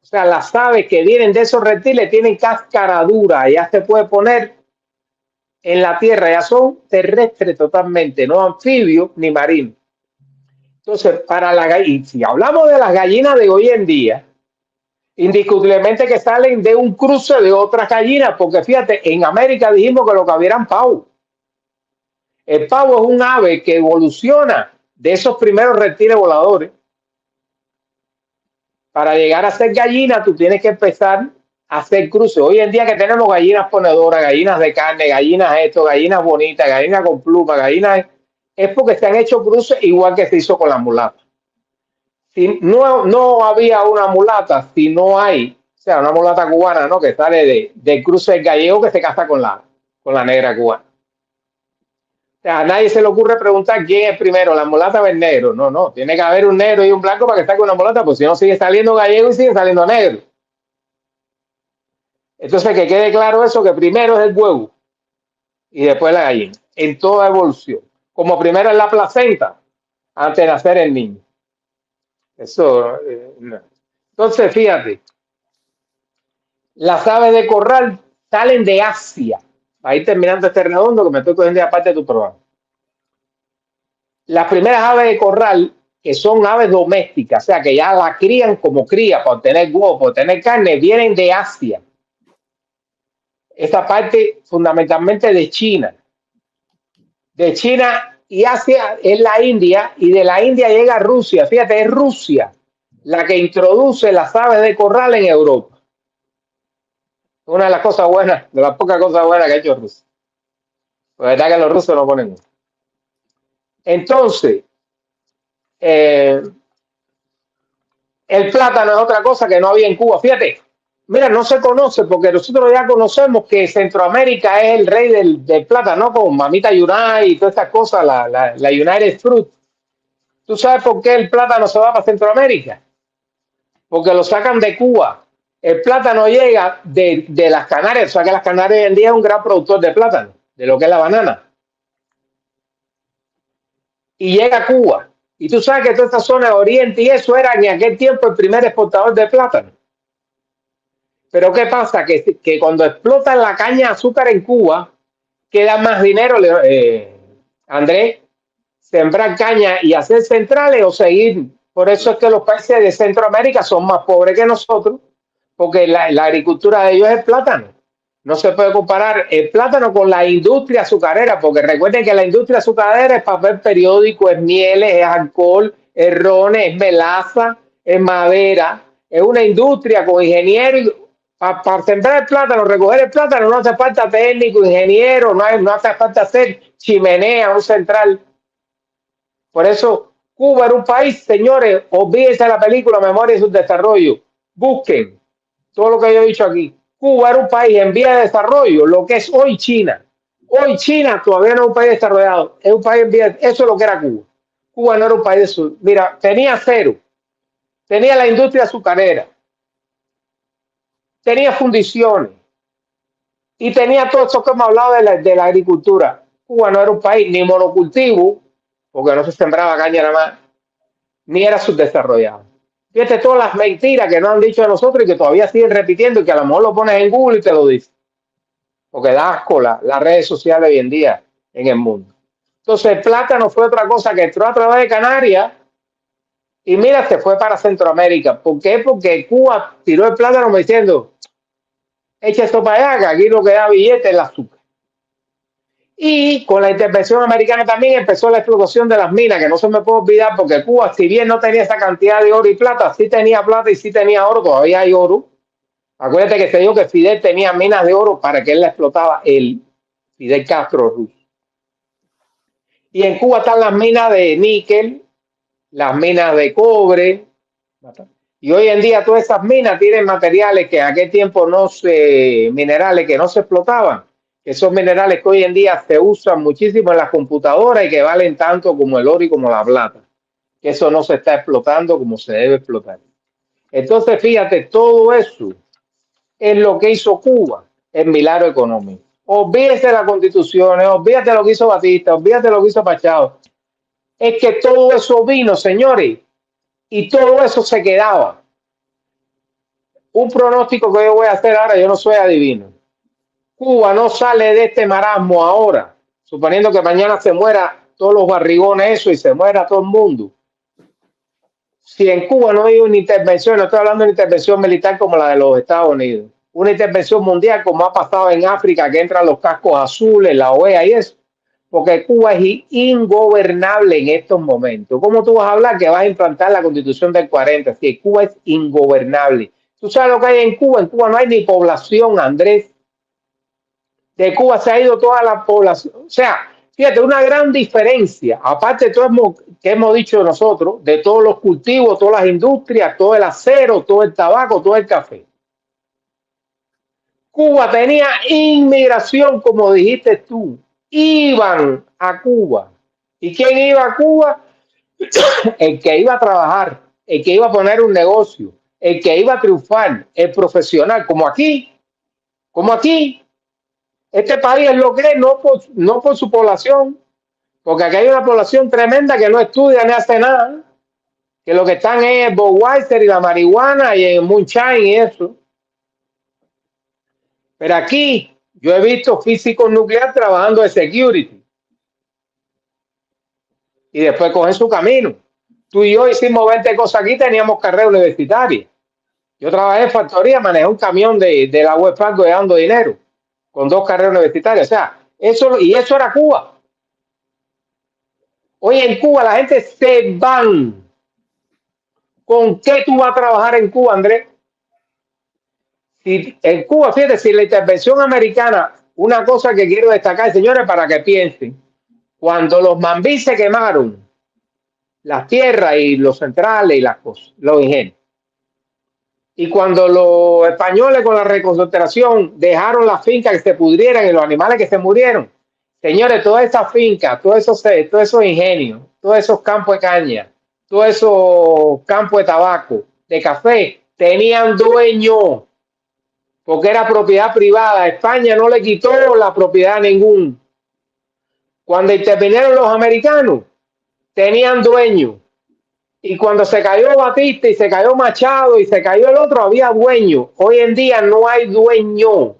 o sea, las aves que vienen de esos reptiles tienen cáscara dura, ya se puede poner en la tierra, ya son terrestres totalmente, no anfibios ni marinos. Entonces, para la gallina, si hablamos de las gallinas de hoy en día, indiscutiblemente que salen de un cruce de otras gallinas, porque fíjate, en América dijimos que lo que había eran pavos. El pavo es un ave que evoluciona de esos primeros reptiles voladores. Para llegar a ser gallina, tú tienes que empezar a hacer cruces. Hoy en día que tenemos gallinas ponedoras, gallinas de carne, gallinas esto, gallinas bonitas, gallinas con plumas, gallinas, es porque se han hecho cruces igual que se hizo con la mulata. Si no había una mulata, si no hay, o sea, una mulata cubana, ¿no? Que sale del cruce del gallego que se casa con la negra cubana. sea, a nadie se le ocurre preguntar quién es primero, la mulata o el negro. No, no, tiene que haber un negro y un blanco para que saque una mulata, pues si no sigue saliendo gallego y sigue saliendo negro. Entonces, que quede claro eso, que primero es el huevo y después la gallina, en toda evolución. Como primero es la placenta, antes de nacer el niño. Eso, no. Entonces, fíjate, las aves de corral salen de Asia. Ahí terminando este redondo, que me estoy cogiendo aparte de tu programa. Las primeras aves de corral, que son aves domésticas, o sea, que ya la crían como cría, por tener huevo, por tener carne, vienen de Asia. Esta parte fundamentalmente de China. De China y Asia es la India, y de la India llega a Rusia. Fíjate, es Rusia la que introduce las aves de corral en Europa. Una de las cosas buenas, de las pocas cosas buenas que ha hecho Rusia. La verdad que los rusos no ponen. Entonces, el plátano es otra cosa que no había en Cuba. Fíjate, mira, no se conoce porque nosotros ya conocemos que Centroamérica es el rey del plátano, con Mamita United y todas estas cosas, la United Fruit. ¿Tú sabes por qué el plátano se va para Centroamérica? Porque lo sacan de Cuba. El plátano llega de las Canarias, o sea que las Canarias hoy en día es un gran productor de plátano, de lo que es la banana. Y llega a Cuba. Y tú sabes que toda esta zona de Oriente y eso era en aquel tiempo el primer exportador de plátano. Pero ¿qué pasa? Que cuando explotan la caña de azúcar en Cuba, queda más dinero, Andrés, sembrar caña y hacer centrales o seguir. Por eso es que los países de Centroamérica son más pobres que nosotros, porque la agricultura de ellos es el plátano. No se puede comparar el plátano con la industria azucarera, porque recuerden que la industria azucarera es papel periódico, es mieles, es alcohol, es rones, es melaza, es madera, es una industria con ingenieros. Para sembrar el plátano, recoger el plátano, no hace falta técnico, ingeniero, no hace falta hacer chimenea, un central. Por eso, Cuba era un país, señores, olvídense de la película Memoria y su desarrollo. Busquen todo lo que yo he dicho aquí. Cuba era un país en vía de desarrollo, lo que es hoy China. Hoy China todavía no es un país desarrollado, es un país en vía de, eso es lo que era Cuba. Cuba no era un país de sur. Mira, tenía cero, tenía la industria azucarera, tenía fundiciones y tenía todo eso que hemos hablado de la agricultura. Cuba no era un país ni monocultivo, porque no se sembraba caña nada más, ni era subdesarrollado. Fíjate todas las mentiras que nos han dicho a nosotros y que todavía siguen repitiendo y que a lo mejor lo pones en Google y te lo dice. Porque da asco las redes sociales hoy en día en el mundo. Entonces el plátano fue otra cosa que entró a través de Canarias y mira, se fue para Centroamérica. ¿Por qué? Porque Cuba tiró el plátano diciendo, echa esto para allá, que aquí lo que da billete es el azúcar. Y con la intervención americana también empezó la explotación de las minas, que no se me puede olvidar, porque Cuba, si bien no tenía esa cantidad de oro y plata, sí tenía plata y sí tenía oro, todavía hay oro. Acuérdate que se dijo que Fidel tenía minas de oro para que él la explotaba, él, Fidel Castro ruso. Y en Cuba están las minas de níquel, las minas de cobre. Y hoy en día todas esas minas tienen materiales que en aquel tiempo minerales que no se explotaban. Esos minerales que hoy en día se usan muchísimo en las computadoras y que valen tanto como el oro y como la plata. Que eso no se está explotando como se debe explotar. Entonces, fíjate, todo eso es lo que hizo Cuba, el milagro económico. Olvídese de las constituciones, olvídate lo que hizo Batista, olvídate lo que hizo Machado. Es que todo eso vino, señores, y todo eso se quedaba. Un pronóstico que yo voy a hacer ahora, yo no soy adivino. Cuba no sale de este marasmo ahora, suponiendo que mañana se muera todos los barrigones eso y se muera todo el mundo. Si en Cuba no hay una intervención, no estoy hablando de una intervención militar como la de los Estados Unidos, una intervención mundial como ha pasado en África, que entran los cascos azules, la OEA y eso, porque Cuba es ingobernable en estos momentos. ¿Cómo tú vas a hablar que vas a implantar la Constitución del 40? Si Cuba es ingobernable. ¿Tú sabes lo que hay en Cuba? En Cuba no hay ni población, Andrés. De Cuba se ha ido toda la población. O sea, fíjate, una gran diferencia, aparte de todo que hemos dicho nosotros, de todos los cultivos, todas las industrias, todo el acero, todo el tabaco, todo el café. Cuba tenía inmigración, como dijiste tú, iban a Cuba. ¿Y quién iba a Cuba? El que iba a trabajar, el que iba a poner un negocio, el que iba a triunfar, el profesional, como aquí, como aquí. Este país es lo que es, no por su población, porque aquí hay una población tremenda que no estudia ni hace nada, que lo que están es el Budweiser y la marihuana y el moonshine y eso. Pero aquí yo he visto físicos nucleares trabajando de security y después cogen su camino. Tú y yo hicimos 20 cosas aquí, teníamos carrera universitaria. Yo trabajé en factoría, manejé un camión de la West Fargo dando dinero con 2 carreras universitarias. O sea, eso era Cuba. Hoy en Cuba la gente se van. ¿Con qué tú vas a trabajar en Cuba, Andrés? Si en Cuba, fíjate, si la intervención americana, una cosa que quiero destacar, señores, para que piensen, cuando los mambís se quemaron, las tierras y los centrales y las cosas, los ingenios, y cuando los españoles con la reconcentración dejaron las fincas que se pudrieran y los animales que se murieron, señores, todas esas fincas, todos esos ingenios, todos esos campos de caña, todos esos campos de tabaco, de café, tenían dueño, porque era propiedad privada. España no le quitó la propiedad a ningún. Cuando intervinieron los americanos, tenían dueño. Y cuando se cayó Batista y se cayó Machado y se cayó el otro, había dueño. Hoy en día no hay dueño.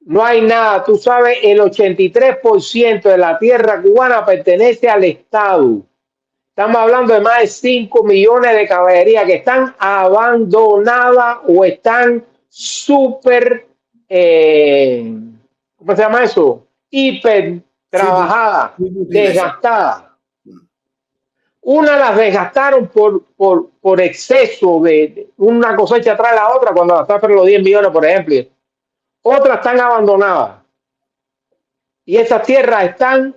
No hay nada. Tú sabes, el 83% de la tierra cubana pertenece al Estado. Estamos hablando de más de 5 millones de caballerías que están abandonadas o están súper, ¿cómo se llama eso? Hiper trabajadas, desgastadas. Una las desgastaron por exceso de una cosecha tras la otra cuando gastaron los 10 millones, por ejemplo. Otras están abandonadas. Y esas tierras están,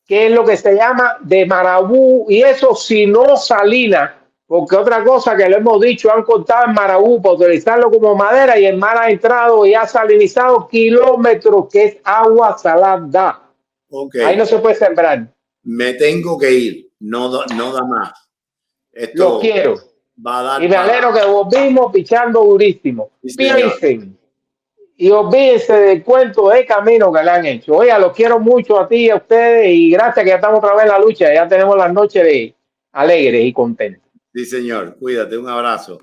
que es lo que se llama de Marabú, y eso si no salina, porque otra cosa que le hemos dicho, han cortado el Marabú para utilizarlo como madera y el mar ha entrado y ha salinizado kilómetros, que es agua salada. Okay. Ahí no se puede sembrar. Me tengo que ir, no da más. Esto lo quiero. Va a dar y me alegro que volvimos pichando durísimo. Sí, piensen y olvídense del cuento de camino que le han hecho. Oiga, los quiero mucho a ti y a ustedes y gracias que ya estamos otra vez en la lucha. Ya tenemos las noches de alegres y contentos. Sí, señor. Cuídate. Un abrazo.